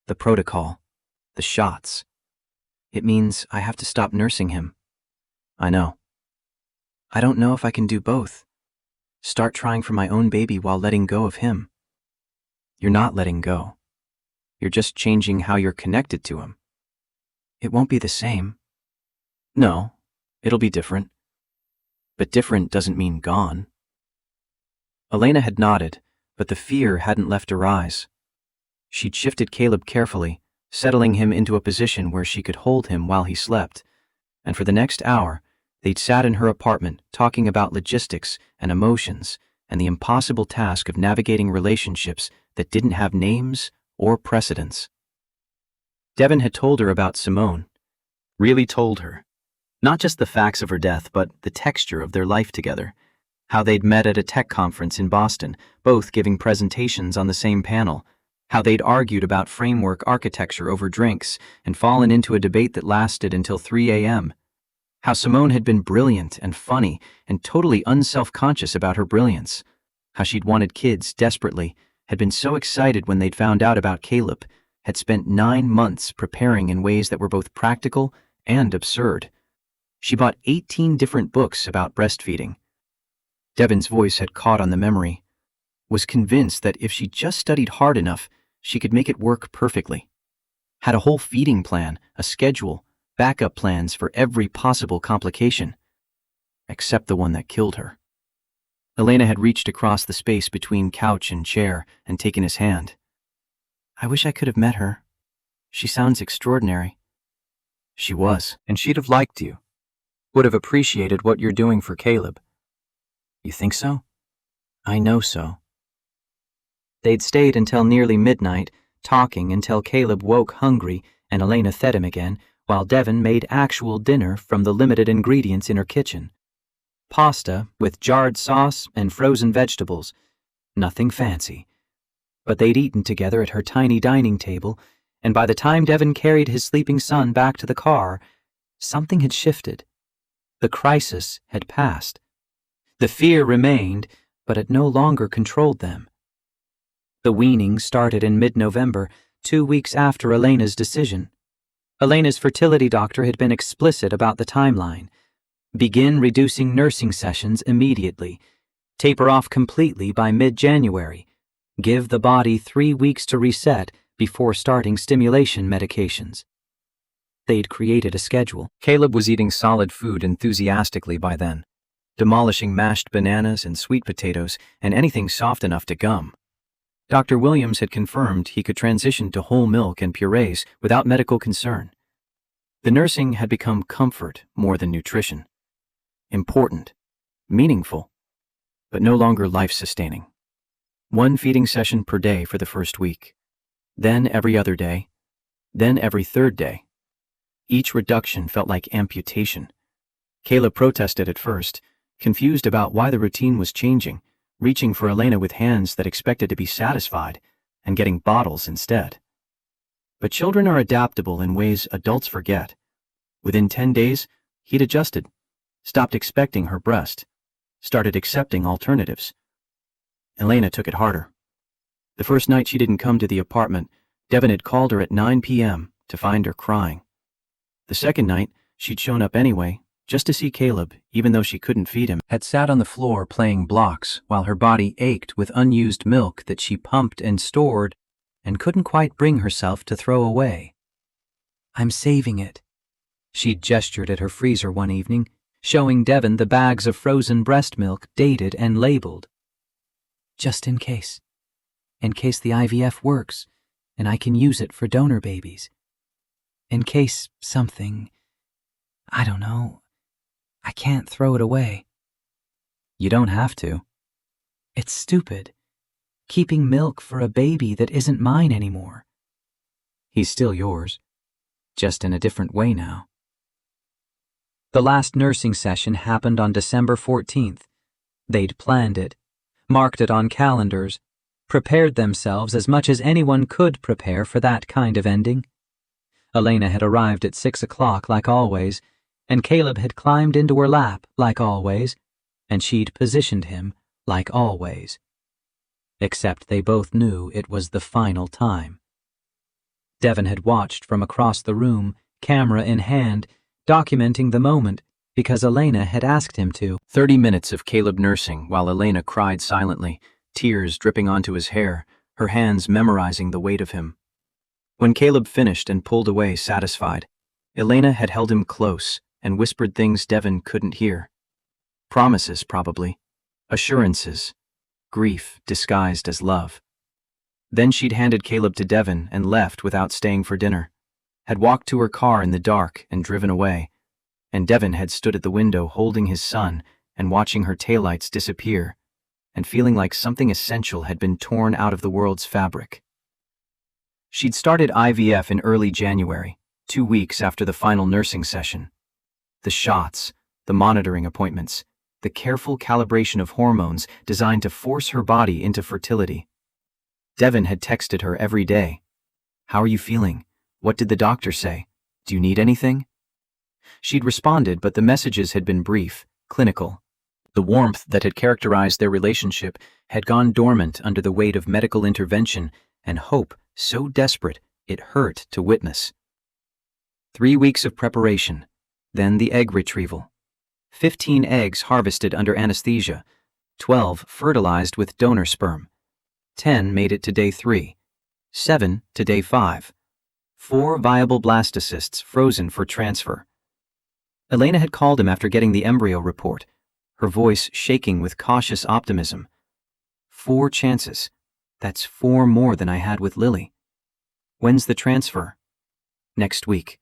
The protocol, the shots. It means I have to stop nursing him. I know. I don't know if I can do both. Start trying for my own baby while letting go of him. You're not letting go. You're just changing how you're connected to him. It won't be the same. No, it'll be different. But different doesn't mean gone. Elena had nodded, but the fear hadn't left her eyes. She'd shifted Caleb carefully, settling him into a position where she could hold him while he slept, and for the next hour, they'd sat in her apartment talking about logistics and emotions and the impossible task of navigating relationships that didn't have names or precedents. Devin had told her about Simone. Really told her. Not just the facts of her death, but the texture of their life together. How they'd met at a tech conference in Boston, both giving presentations on the same panel. How they'd argued about framework architecture over drinks and fallen into a debate that lasted until 3 a.m. How Simone had been brilliant and funny and totally unself-conscious about her brilliance. How she'd wanted kids desperately, had been so excited when they'd found out about Caleb, had spent 9 months preparing in ways that were both practical and absurd. She bought 18 different books about breastfeeding. Devin's voice had caught on the memory. Was convinced that if she just studied hard enough, she could make it work perfectly. Had a whole feeding plan, a schedule, backup plans for every possible complication, except the one that killed her. Elena had reached across the space between couch and chair and taken his hand. I wish I could have met her. She sounds extraordinary. She was, and she'd have liked you. Would have appreciated what you're doing for Caleb. You think so? I know so. They'd stayed until nearly midnight, talking until Caleb woke hungry and Elena fed him again, while Devon made actual dinner from the limited ingredients in her kitchen. Pasta with jarred sauce and frozen vegetables. Nothing fancy. But they'd eaten together at her tiny dining table, and by the time Devon carried his sleeping son back to the car, something had shifted. The crisis had passed. The fear remained, but it no longer controlled them. The weaning started in mid-November, 2 weeks after Elena's decision. Elena's fertility doctor had been explicit about the timeline. Begin reducing nursing sessions immediately. Taper off completely by mid-January. Give the body 3 weeks to reset before starting stimulation medications. They'd created a schedule. Caleb was eating solid food enthusiastically by then, demolishing mashed bananas and sweet potatoes and anything soft enough to gum. Dr. Williams had confirmed he could transition to whole milk and purees without medical concern. The nursing had become comfort more than nutrition. Important, meaningful, but no longer life-sustaining. 1 feeding session per day for the first week, then every other day, then every third day. Each reduction felt like amputation. Caleb protested at first, confused about why the routine was changing, reaching for Elena with hands that expected to be satisfied and getting bottles instead. But children are adaptable in ways adults forget. Within 10 days, he'd adjusted, stopped expecting her breast, started accepting alternatives. Elena took it harder. The first night she didn't come to the apartment, Devon had called her at 9 p.m. to find her crying. The second night, she'd shown up anyway, just to see Caleb, even though she couldn't feed him, had sat on the floor playing blocks while her body ached with unused milk that she pumped and stored and couldn't quite bring herself to throw away. I'm saving it. She'd gestured at her freezer one evening, showing Devon the bags of frozen breast milk dated and labeled. Just in case. In case the IVF works, and I can use it for donor babies. In case something, I don't know, I can't throw it away. You don't have to. It's stupid. Keeping milk for a baby that isn't mine anymore. He's still yours, just in a different way now. The last nursing session happened on December 14th. They'd planned it, marked it on calendars, prepared themselves as much as anyone could prepare for that kind of ending. Elena had arrived at 6 o'clock like always, and Caleb had climbed into her lap like always, and she'd positioned him like always. Except they both knew it was the final time. Devon had watched from across the room, camera in hand, documenting the moment because Elena had asked him to. 30 minutes of Caleb nursing while Elena cried silently, tears dripping onto his hair, her hands memorizing the weight of him. When Caleb finished and pulled away satisfied, Elena had held him close and whispered things Devon couldn't hear. Promises, probably. Assurances. Grief disguised as love. Then she'd handed Caleb to Devon and left without staying for dinner, had walked to her car in the dark and driven away, and Devon had stood at the window holding his son and watching her taillights disappear and feeling like something essential had been torn out of the world's fabric. She'd started IVF in early January, 2 weeks after the final nursing session. The shots, the monitoring appointments, the careful calibration of hormones designed to force her body into fertility. Devon had texted her every day. How are you feeling? What did the doctor say? Do you need anything? She'd responded, but the messages had been brief, clinical. The warmth that had characterized their relationship had gone dormant under the weight of medical intervention and hope so desperate it hurt to witness. 3 weeks of preparation, then the egg retrieval. 15 eggs harvested under anesthesia, 12 fertilized with donor sperm. 10 made it to day 3, 7 to day 5. 4 viable blastocysts frozen for transfer. Elena had called him after getting the embryo report, her voice shaking with cautious optimism. 4 chances. That's 4 more than I had with Lily. When's the transfer? Next week.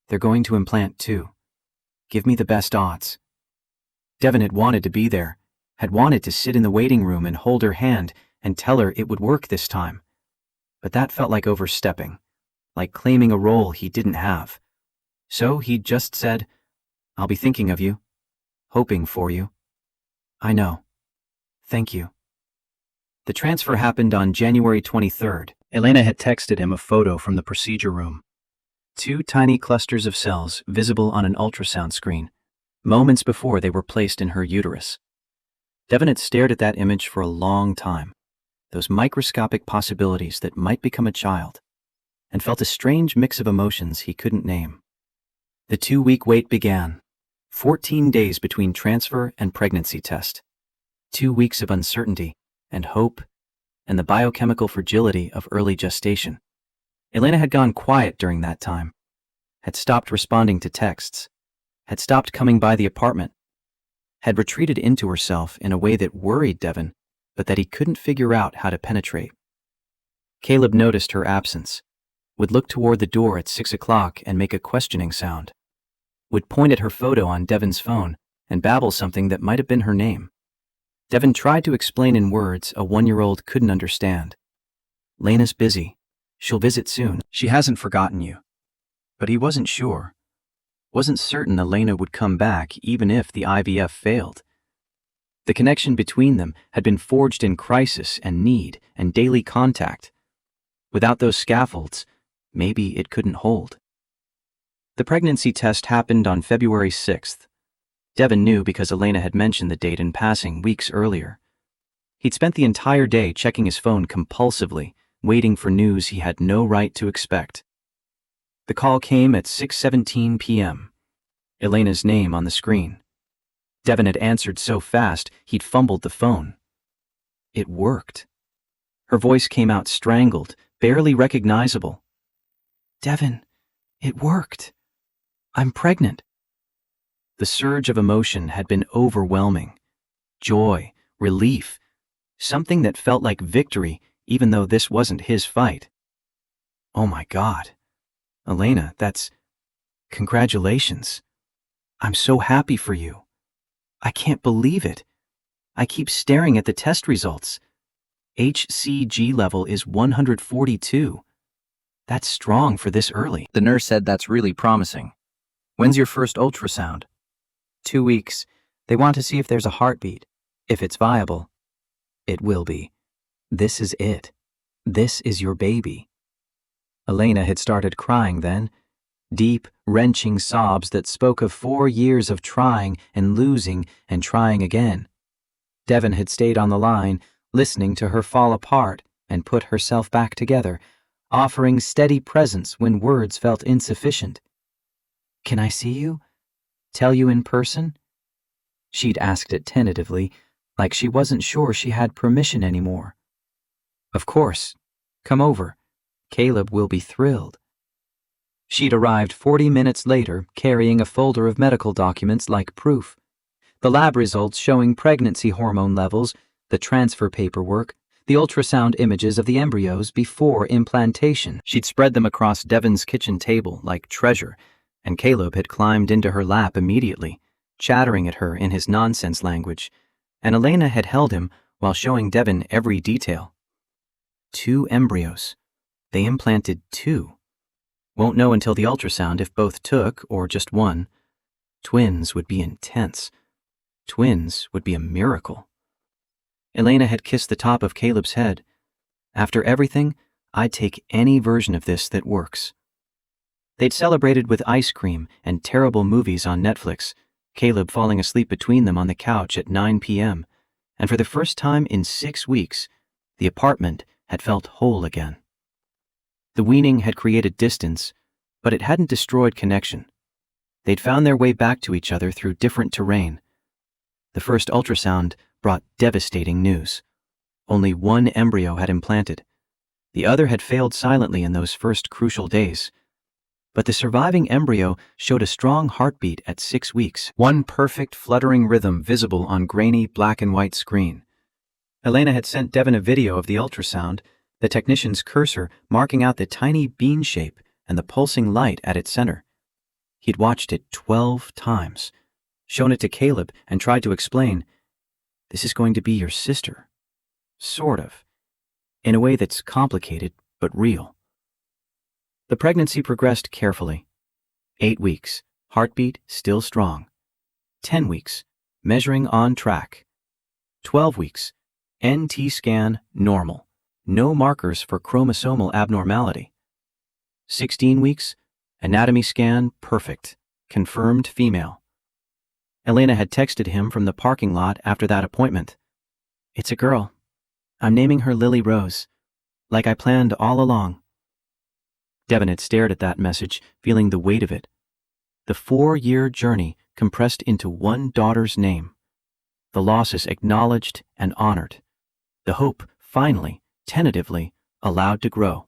They're going to implant 2. Give me the best odds. Devin had wanted to be there, had wanted to sit in the waiting room and hold her hand and tell her it would work this time. But that felt like overstepping, like claiming a role he didn't have. So he just said, "I'll be thinking of you, hoping for you." "I know. Thank you." The transfer happened on January 23rd. Elena had texted him a photo from the procedure room. 2 tiny clusters of cells visible on an ultrasound screen, moments before they were placed in her uterus. Devin had stared at that image for a long time, those microscopic possibilities that might become a child, and felt a strange mix of emotions he couldn't name. The 2-week wait began, 14 days between transfer and pregnancy test. 2 weeks of uncertainty and hope and the biochemical fragility of early gestation. Elena had gone quiet during that time, had stopped responding to texts, had stopped coming by the apartment, had retreated into herself in a way that worried Devin, but that he couldn't figure out how to penetrate. Caleb noticed her absence, would look toward the door at 6 o'clock and make a questioning sound, would point at her photo on Devin's phone and babble something that might have been her name. Devin tried to explain in words a 1-year-old couldn't understand. "Lena's busy. She'll visit soon. She hasn't forgotten you." But he wasn't sure. Wasn't certain Elena would come back even if the IVF failed. The connection between them had been forged in crisis and need and daily contact. Without those scaffolds, maybe it couldn't hold. The pregnancy test happened on February 6th. Devin knew because Elena had mentioned the date in passing weeks earlier. He'd spent the entire day checking his phone compulsively, waiting for news he had no right to expect. The call came at 6:17 p.m. Elena's name on the screen. Devin had answered so fast he'd fumbled the phone. It worked. Her voice came out strangled, barely recognizable. "Devin, it worked. I'm pregnant." The surge of emotion had been overwhelming. Joy, relief, something that felt like victory even though this wasn't his fight. "Oh my God. Elena, congratulations. I'm so happy for you. I can't believe it. I keep staring at the test results. HCG level is 142. That's strong for this early." The nurse said, "That's really promising. When's your first ultrasound?" 2 weeks. They want to see if there's a heartbeat. If it's viable. It will be. This is it. This is your baby." Elena had started crying then, deep, wrenching sobs that spoke of 4 years of trying and losing and trying again. Devin had stayed on the line, listening to her fall apart and put herself back together, offering steady presence when words felt insufficient. "Can I see you? Tell you in person?" She'd asked it tentatively, like she wasn't sure she had permission anymore. "Of course. Come over. Caleb will be thrilled." She'd arrived 40 minutes later, carrying a folder of medical documents like proof. The lab results showing pregnancy hormone levels, the transfer paperwork, the ultrasound images of the embryos before implantation. She'd spread them across Devin's kitchen table like treasure, and Caleb had climbed into her lap immediately, chattering at her in his nonsense language, and Elena had held him while showing Devin every detail. 2 embryos. They implanted 2. Won't know until the ultrasound if both took or just one. Twins would be intense. Twins would be a miracle. Elena had kissed the top of Caleb's head. "After everything, I'd take any version of this that works." They'd celebrated with ice cream and terrible movies on Netflix, Caleb falling asleep between them on the couch at 9 p.m., and for the first time in 6 weeks, the apartment had felt whole again. The weaning had created distance, but it hadn't destroyed connection. They'd found their way back to each other through different terrain. The first ultrasound brought devastating news. Only 1 embryo had implanted. The other had failed silently in those first crucial days. But the surviving embryo showed a strong heartbeat at 6 weeks, one perfect fluttering rhythm visible on grainy black and white screen. Elena had sent Devin a video of the ultrasound, the technician's cursor marking out the tiny bean shape and the pulsing light at its center. He'd watched it 12 times, shown it to Caleb, and tried to explain, "This is going to be your sister. Sort of. In a way that's complicated, but real." The pregnancy progressed carefully. 8 weeks, heartbeat still strong. 10 weeks, measuring on track. 12 weeks, NT scan normal. No markers for chromosomal abnormality. 16 weeks, anatomy scan perfect. Confirmed female. Elena had texted him from the parking lot after that appointment. "It's a girl. I'm naming her Lily Rose, like I planned all along." Devin had stared at that message, feeling the weight of it. The 4-year journey compressed into one daughter's name. The losses acknowledged and honored. The hope, finally, tentatively, allowed to grow.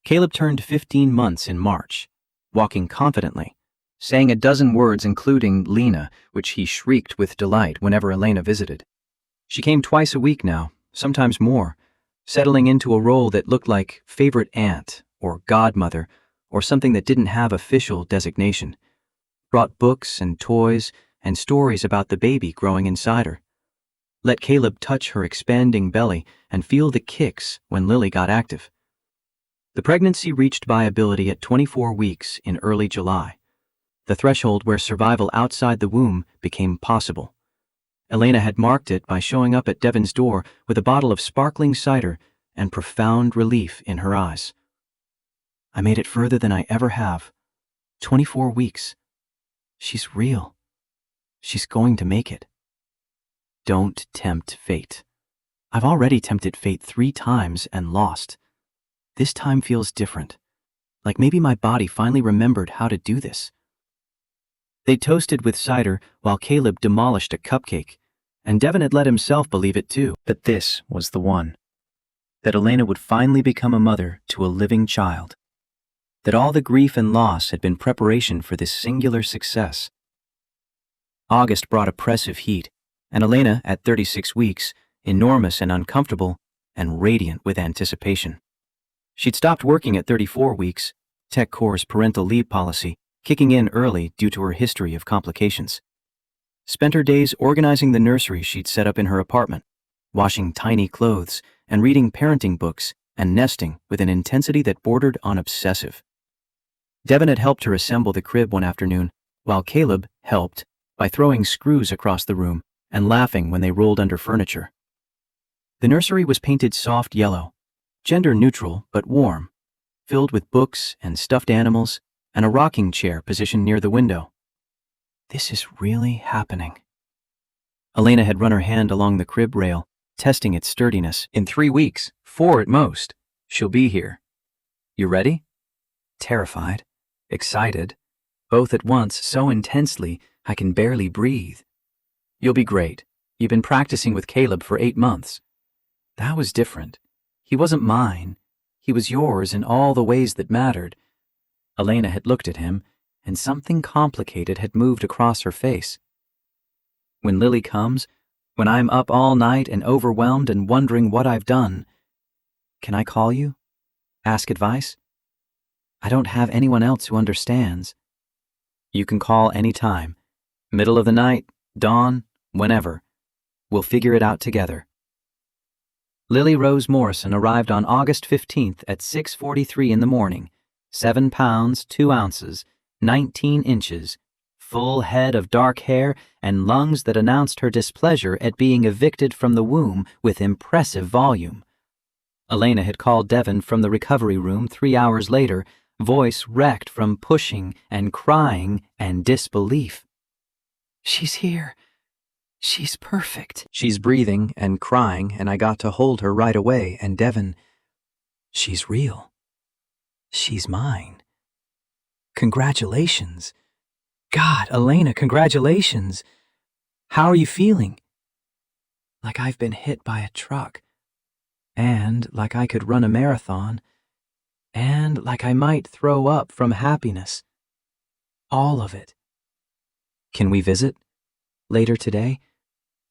Caleb turned 15 months in March, walking confidently, saying a dozen words including Lena, which he shrieked with delight whenever Elena visited. She came twice a week now, sometimes more, settling into a role that looked like favorite aunt or godmother or something that didn't have official designation. Brought books and toys and stories about the baby growing inside her. Let Caleb touch her expanding belly and feel the kicks when Lily got active. The pregnancy reached viability at 24 weeks in early July, the threshold where survival outside the womb became possible. Elena had marked it by showing up at Devin's door with a bottle of sparkling cider and profound relief in her eyes. "I made it further than I ever have. 24 weeks. She's real. She's going to make it." Don't tempt fate. I've already tempted fate 3 times and lost. This time feels different. Like maybe my body finally remembered how to do this. They toasted with cider while Caleb demolished a cupcake, and Devin had let himself believe it too, that this was the one. That Elena would finally become a mother to a living child. That all the grief and loss had been preparation for this singular success. August brought oppressive heat, and Elena, at 36 weeks, enormous and uncomfortable, and radiant with anticipation. She'd stopped working at 34 weeks, TechCore's parental leave policy, kicking in early due to her history of complications. Spent her days organizing the nursery she'd set up in her apartment, washing tiny clothes and reading parenting books and nesting with an intensity that bordered on obsessive. Devin had helped her assemble the crib one afternoon, while Caleb helped by throwing screws across the room and laughing when they rolled under furniture. The nursery was painted soft yellow, gender neutral but warm, filled with books and stuffed animals and a rocking chair positioned near the window. This is really happening. Elena had run her hand along the crib rail, testing its sturdiness. In 3 weeks, 4 at most, she'll be here. You ready? Terrified, excited, both at once so intensely I can barely breathe. You'll be great. You've been practicing with Caleb for 8 months. That was different. He wasn't mine. He was yours in all the ways that mattered. Elena had looked at him, and something complicated had moved across her face. When Lily comes, when I'm up all night and overwhelmed and wondering what I've done, can I call you? Ask advice? I don't have anyone else who understands. You can call any time. Middle of the night, dawn, whenever. We'll figure it out together. Lily Rose Morrison arrived on August 15th at 6:43 in the morning, 7 pounds, 2 ounces, 19 inches, full head of dark hair, and lungs that announced her displeasure at being evicted from the womb with impressive volume. Elena had called Devin from the recovery room 3 hours later, voice wrecked from pushing and crying and disbelief. She's here. She's perfect. She's breathing and crying, and I got to hold her right away, and Devin, she's real. She's mine. Congratulations. God, Elena, congratulations. How are you feeling? Like I've been hit by a truck, and like I could run a marathon, and like I might throw up from happiness. All of it. Can we visit? Later today?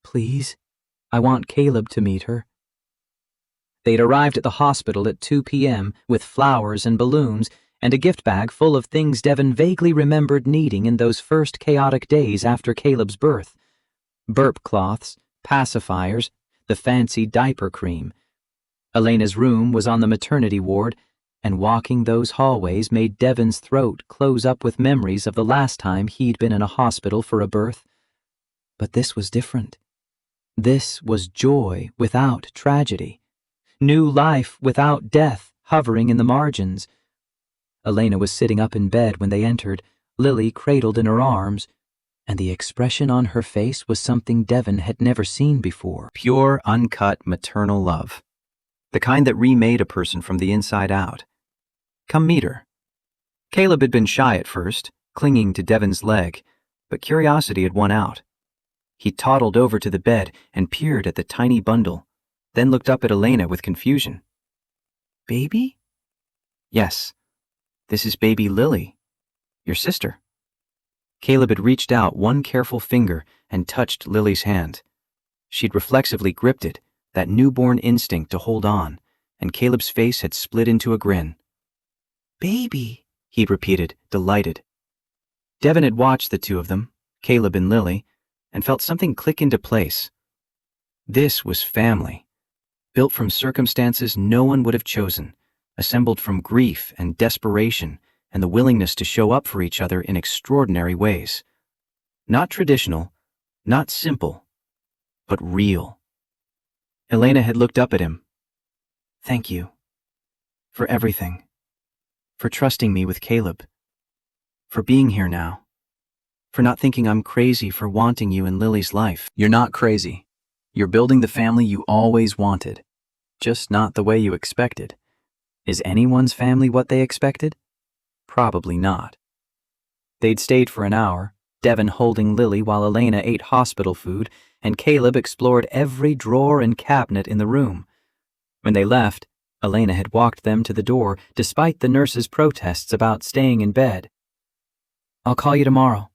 Please? I want Caleb to meet her. They'd arrived at the hospital at 2 p.m. with flowers and balloons and a gift bag full of things Devon vaguely remembered needing in those first chaotic days after Caleb's birth. Burp cloths, pacifiers, the fancy diaper cream. Elena's room was on the maternity ward, and walking those hallways made Devon's throat close up with memories of the last time he'd been in a hospital for a birth. But this was different. This was joy without tragedy. New life without death hovering in the margins. Elena was sitting up in bed when they entered, Lily cradled in her arms, and the expression on her face was something Devon had never seen before. Pure, uncut maternal love. The kind that remade a person from the inside out. Come meet her. Caleb had been shy at first, clinging to Devon's leg, but curiosity had won out. He toddled over to the bed and peered at the tiny bundle, then looked up at Elena with confusion. Baby? Yes, this is baby Lily, your sister. Caleb had reached out one careful finger and touched Lily's hand. She'd reflexively gripped it, that newborn instinct to hold on, and Caleb's face had split into a grin. Baby, he'd repeated, delighted. Devon had watched the two of them, Caleb and Lily, and felt something click into place. This was family, built from circumstances no one would have chosen, assembled from grief and desperation and the willingness to show up for each other in extraordinary ways. Not traditional, not simple, but real. Elena had looked up at him. Thank you. For everything. For trusting me with Caleb. For being here now. For not thinking I'm crazy for wanting you in Lily's life. You're not crazy. You're building the family you always wanted. Just not the way you expected. Is anyone's family what they expected? Probably not. They'd stayed for an hour, Devon holding Lily while Elena ate hospital food, and Caleb explored every drawer and cabinet in the room. When they left, Elena had walked them to the door despite the nurse's protests about staying in bed. I'll call you tomorrow,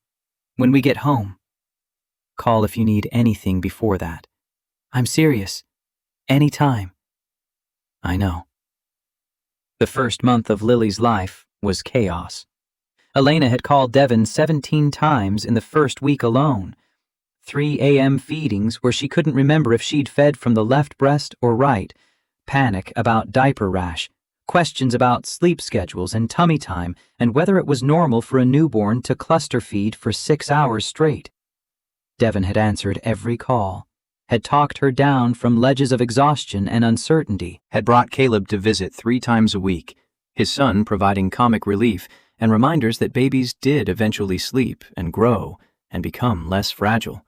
when we get home. Call if you need anything before that. I'm serious. Anytime. I know. The first month of Lily's life was chaos. Elena had called Devon 17 times in the first week alone. 3 a.m. feedings where she couldn't remember if she'd fed from the left breast or right, panic about diaper rash, questions about sleep schedules and tummy time and whether it was normal for a newborn to cluster feed for 6 hours straight. Devon had answered every call, had talked her down from ledges of exhaustion and uncertainty, had brought Caleb to visit 3 times a week, his son providing comic relief and reminders that babies did eventually sleep and grow and become less fragile.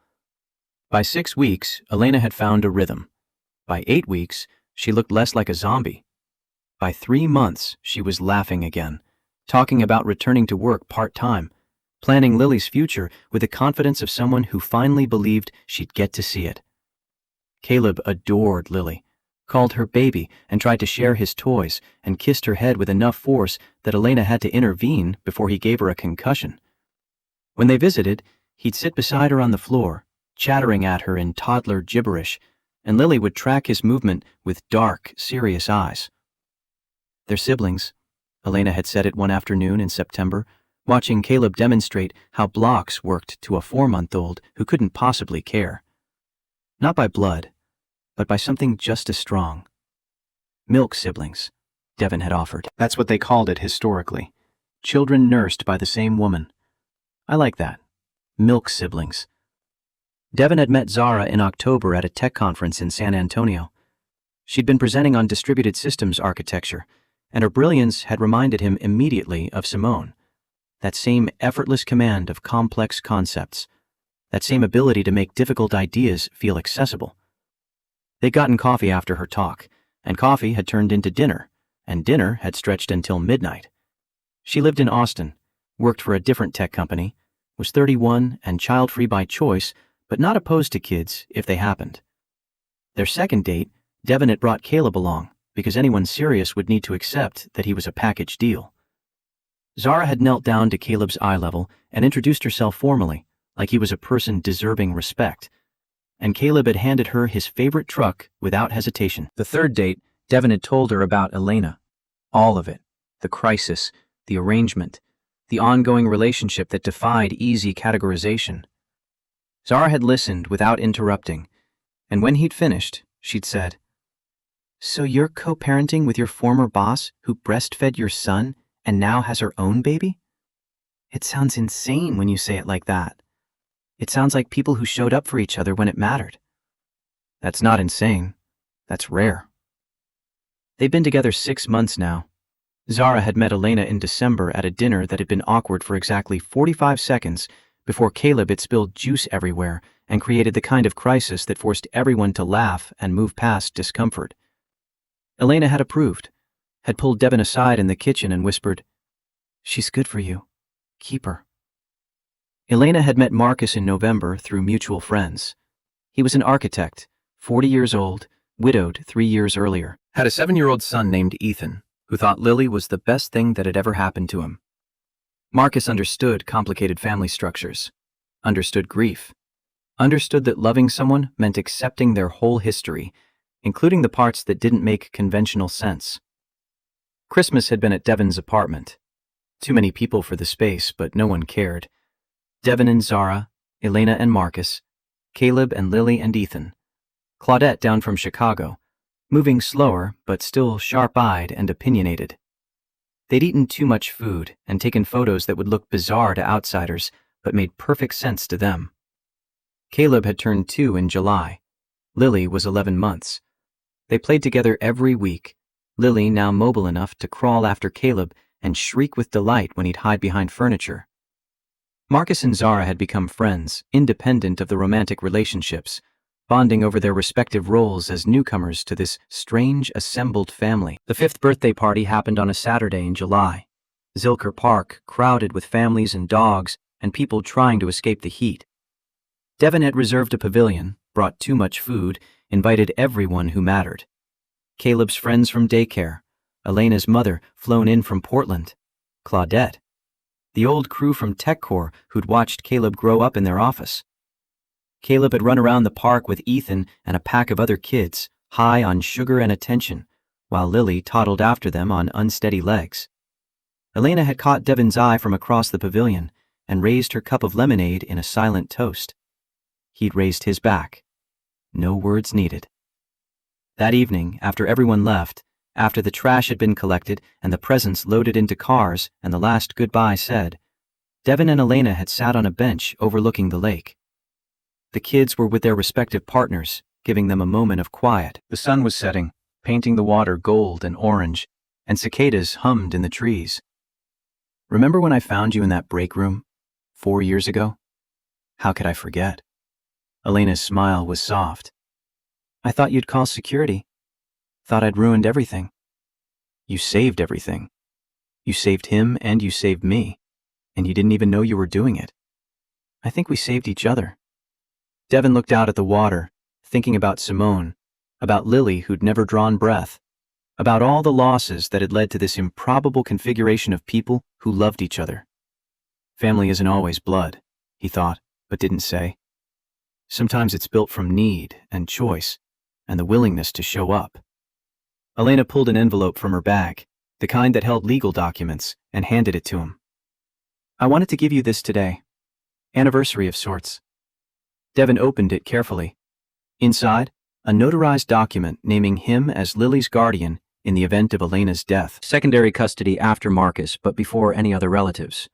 By 6 weeks, Elena had found a rhythm. By 8 weeks, she looked less like a zombie. By 3 months, she was laughing again, talking about returning to work part-time, planning Lily's future with the confidence of someone who finally believed she'd get to see it. Caleb adored Lily, called her baby and tried to share his toys and kissed her head with enough force that Elena had to intervene before he gave her a concussion. When they visited, he'd sit beside her on the floor, chattering at her in toddler gibberish, and Lily would track his movement with dark, serious eyes. They're siblings, Elena had said it one afternoon in September, watching Caleb demonstrate how blocks worked to a 4-month-old who couldn't possibly care. Not by blood, but by something just as strong. Milk siblings, Devon had offered. That's what they called it historically. Children nursed by the same woman. I like that. Milk siblings. Devon had met Zara in October at a tech conference in San Antonio. She'd been presenting on distributed systems architecture, and her brilliance had reminded him immediately of Simone. That same effortless command of complex concepts. That same ability to make difficult ideas feel accessible. They'd gotten coffee after her talk, and coffee had turned into dinner, and dinner had stretched until midnight. She lived in Austin, worked for a different tech company, was 31 and child-free by choice, but not opposed to kids if they happened. Their second date, Devon had brought Caleb along, because anyone serious would need to accept that he was a package deal. Zara had knelt down to Caleb's eye level and introduced herself formally, like he was a person deserving respect, and Caleb had handed her his favorite truck without hesitation. The third date, Devin had told her about Elena. All of it. The crisis, the arrangement, the ongoing relationship that defied easy categorization. Zara had listened without interrupting, and when he'd finished, she'd said, "So you're co-parenting with your former boss who breastfed your son and now has her own baby? It sounds insane when you say it like that. It sounds like people who showed up for each other when it mattered." "That's not insane. That's rare." They'd been together 6 months now. Zara had met Elena in December at a dinner that had been awkward for exactly 45 seconds before Caleb had spilled juice everywhere and created the kind of crisis that forced everyone to laugh and move past discomfort. Elena had approved, had pulled Devin aside in the kitchen and whispered, "She's good for you. Keep her." Elena had met Marcus in November through mutual friends. He was an architect, 40 years old, widowed 3 years earlier. Had a 7-year-old son named Ethan, who thought Lily was the best thing that had ever happened to him. Marcus understood complicated family structures, understood grief, understood that loving someone meant accepting their whole history, including the parts that didn't make conventional sense. Christmas had been at Devin's apartment. Too many people for the space, but no one cared. Devin and Zara, Elena and Marcus, Caleb and Lily and Ethan. Claudette down from Chicago, moving slower but still sharp-eyed and opinionated. They'd eaten too much food and taken photos that would look bizarre to outsiders but made perfect sense to them. Caleb had turned 2 in July. Lily was 11 months. They played together every week, Lily now mobile enough to crawl after Caleb and shriek with delight when he'd hide behind furniture. Marcus and Zara had become friends, independent of the romantic relationships, bonding over their respective roles as newcomers to this strange assembled family. The 5th birthday party happened on a Saturday in July. Zilker Park crowded with families and dogs and people trying to escape the heat. Devin had reserved a pavilion, brought too much food, invited everyone who mattered. Caleb's friends from daycare, Elena's mother flown in from Portland, Claudette, the old crew from TechCore who'd watched Caleb grow up in their office. Caleb had run around the park with Ethan and a pack of other kids, high on sugar and attention, while Lily toddled after them on unsteady legs. Elena had caught Devin's eye from across the pavilion and raised her cup of lemonade in a silent toast. He'd raised his back. No words needed. That evening, after everyone left, after the trash had been collected and the presents loaded into cars and the last goodbye said, Devin and Elena had sat on a bench overlooking the lake. The kids were with their respective partners, giving them a moment of quiet. The sun was setting, painting the water gold and orange, and cicadas hummed in the trees. "Remember when I found you in that break room 4 years ago? How could I forget?" Elena's smile was soft. "I thought you'd call security. Thought I'd ruined everything." "You saved everything. You saved him and you saved me, and you didn't even know you were doing it. I think we saved each other." Devin looked out at the water, thinking about Simone, about Lily who'd never drawn breath, about all the losses that had led to this improbable configuration of people who loved each other. Family isn't always blood, he thought, but didn't say. Sometimes it's built from need and choice, and the willingness to show up. Elena pulled an envelope from her bag, the kind that held legal documents, and handed it to him. "I wanted to give you this today. Anniversary of sorts." Devin opened it carefully. Inside, a notarized document naming him as Lily's guardian in the event of Elena's death. Secondary custody after Marcus, but before any other relatives.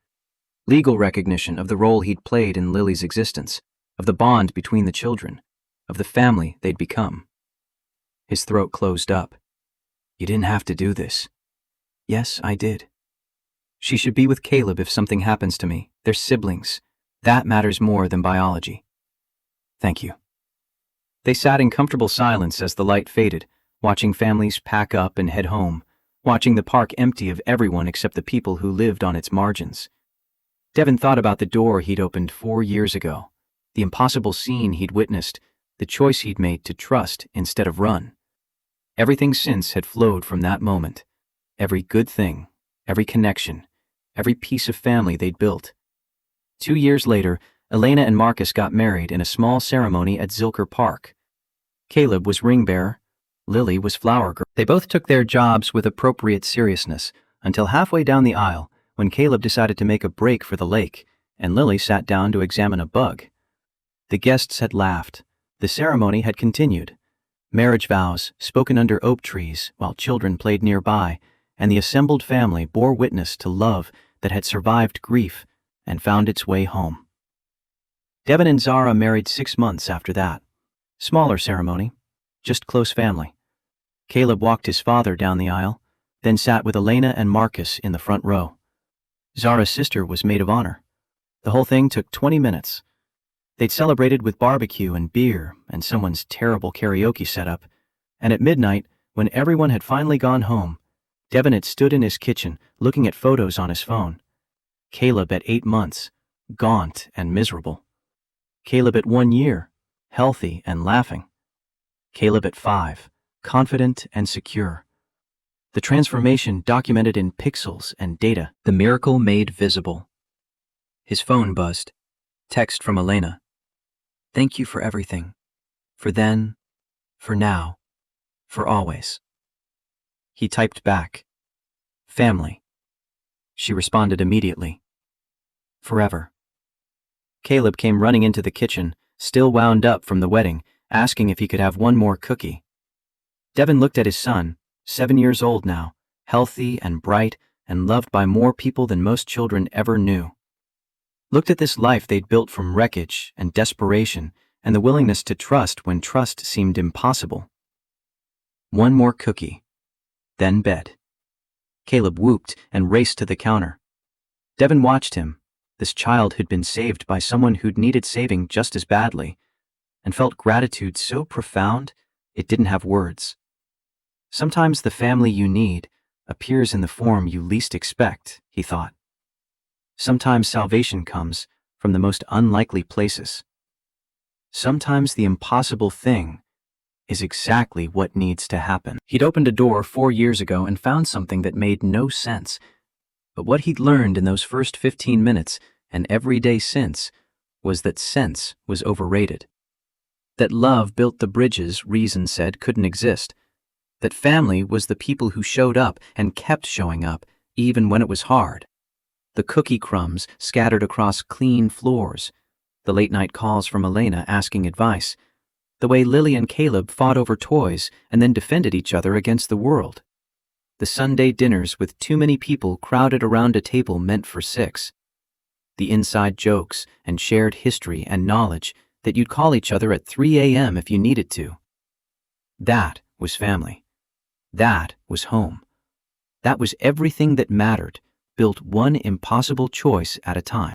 Legal recognition of the role he'd played in Lily's existence, of the bond between the children, of the family they'd become. His throat closed up. "You didn't have to do this." "Yes, I did. She should be with Caleb if something happens to me. They're siblings. That matters more than biology. Thank you." They sat in comfortable silence as the light faded, watching families pack up and head home, watching the park empty of everyone except the people who lived on its margins. Devin thought about the door he'd opened 4 years ago, the impossible scene he'd witnessed, the choice he'd made to trust instead of run. Everything since had flowed from that moment. Every good thing, every connection, every piece of family they'd built. 2 years later, Elena and Marcus got married in a small ceremony at Zilker Park. Caleb was ring bearer, Lily was flower girl. They both took their jobs with appropriate seriousness until halfway down the aisle when Caleb decided to make a break for the lake and Lily sat down to examine a bug. The guests had laughed. The ceremony had continued. Marriage vows spoken under oak trees while children played nearby, and the assembled family bore witness to love that had survived grief and found its way home. Devin and Zara married 6 months after that. Smaller ceremony, just close family. Caleb walked his father down the aisle, then sat with Elena and Marcus in the front row. Zara's sister was maid of honor. The whole thing took 20 minutes. They'd celebrated with barbecue and beer and someone's terrible karaoke setup, and at midnight, when everyone had finally gone home, Devin had stood in his kitchen looking at photos on his phone. Caleb at 8 months, gaunt and miserable. Caleb at 1 year, healthy and laughing. Caleb at 5, confident and secure. The transformation documented in pixels and data, the miracle made visible. His phone buzzed. Text from Elena. Thank you for everything. For then, for now, for always. He typed back. Family. She responded immediately. Forever. Caleb came running into the kitchen, still wound up from the wedding, asking if he could have one more cookie. Devin looked at his son, 7 years old now, healthy and bright and loved by more people than most children ever knew. Looked at this life they'd built from wreckage and desperation and the willingness to trust when trust seemed impossible. One more cookie, then bed. Caleb whooped and raced to the counter. Devin watched him, this child who'd been saved by someone who'd needed saving just as badly, and felt gratitude so profound it didn't have words. Sometimes the family you need appears in the form you least expect, he thought. Sometimes salvation comes from the most unlikely places. Sometimes the impossible thing is exactly what needs to happen. He'd opened a door 4 years ago and found something that made no sense. But what he'd learned in those first 15 minutes and every day since was that sense was overrated. That love built the bridges reason said couldn't exist. That family was the people who showed up and kept showing up even when it was hard. The cookie crumbs scattered across clean floors, the late-night calls from Elena asking advice, the way Lily and Caleb fought over toys and then defended each other against the world. The Sunday dinners with too many people crowded around a table meant for 6. The inside jokes and shared history and knowledge that you'd call each other at 3 a.m. if you needed to. That was family. That was home. That was everything that mattered, built one impossible choice at a time.